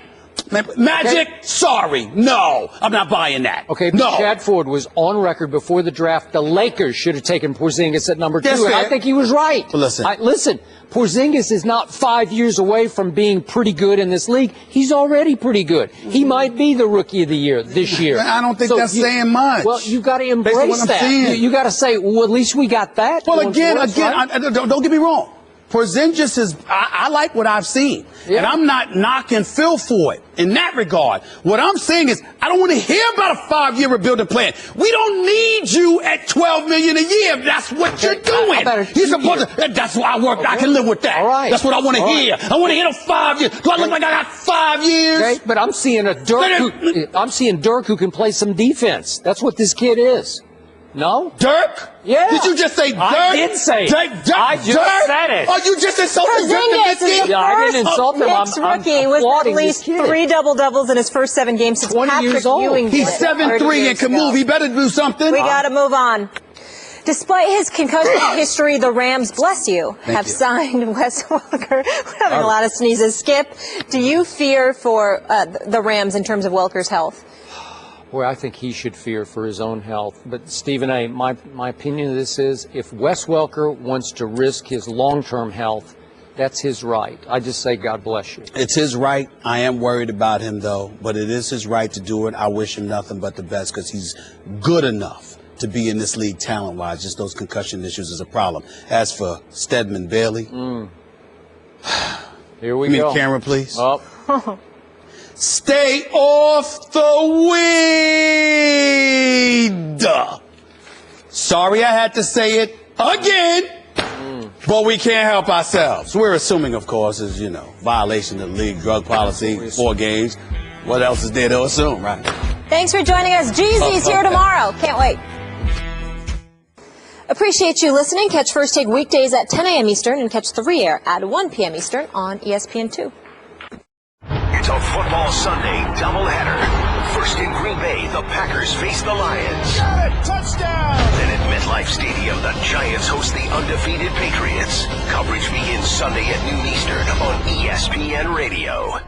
Magic? Okay. Sorry. No, I'm not buying that. Okay, no. Chad Ford was on record before the draft. The Lakers should have taken Porzingis at number 2. And I think he was right. But listen. Porzingis is not 5 years away from being pretty good in this league. He's already pretty good. He might be the rookie of the year this year. I don't think that's saying much. Well, you got to embrace that. You got to say, well, at least we got that. Well, again, don't get me wrong. Porzingis is, I like what I've seen. Yeah. And I'm not knocking Phil for it in that regard. What I'm saying is, I don't want to hear about a 5-year rebuilding plan. We don't need you at $12 million a year if that's what you're doing. You're supposed to, that's why I work. Okay. I can live with that. All right. That's what I want to hear. Right. I want to hear the 5 years. Do I look like I got 5 years? Okay, but I'm seeing Dirk who can play some defense. That's what this kid is. No? Dirk? Yeah. Did you just say Dirk? I did say it. I just said it. Oh, you just insulted Dirk Nowitzki? Yeah, I didn't insult him. I'm rookie with at least 3 double-doubles in his first 7 games since 20 Patrick years old. Ewing. He's 7'3" and can move. He better do something. We got to move on. Despite his concussion history, the Rams, bless you, have signed Wes Welker. We're having a lot of sneezes. Skip, do you fear for the Rams in terms of Welker's health? Boy, I think he should fear for his own health. But, Stephen A., my opinion of this is if Wes Welker wants to risk his long-term health, that's his right. I just say God bless you. It's his right. I am worried about him, though, but it is his right to do it. I wish him nothing but the best because he's good enough to be in this league talent-wise. Just those concussion issues is a problem. As for Stedman Bailey. Here we go. Give me go. a camera, please. Oh. Stay off the weed. Sorry I had to say it again, but we can't help ourselves. We're assuming, of course, is, violation of the league drug policy, 4 games. What else is there to assume, right? Thanks for joining us. Jeezy's here tomorrow. Can't wait. Appreciate you listening. Catch First Take weekdays at 10 a.m. Eastern and catch the re-air at 1 p.m. Eastern on ESPN2. It's a football Sunday doubleheader. First in Green Bay, the Packers face the Lions. Got it! Touchdown! Then at MetLife Stadium, the Giants host the undefeated Patriots. Coverage begins Sunday at noon Eastern on ESPN Radio.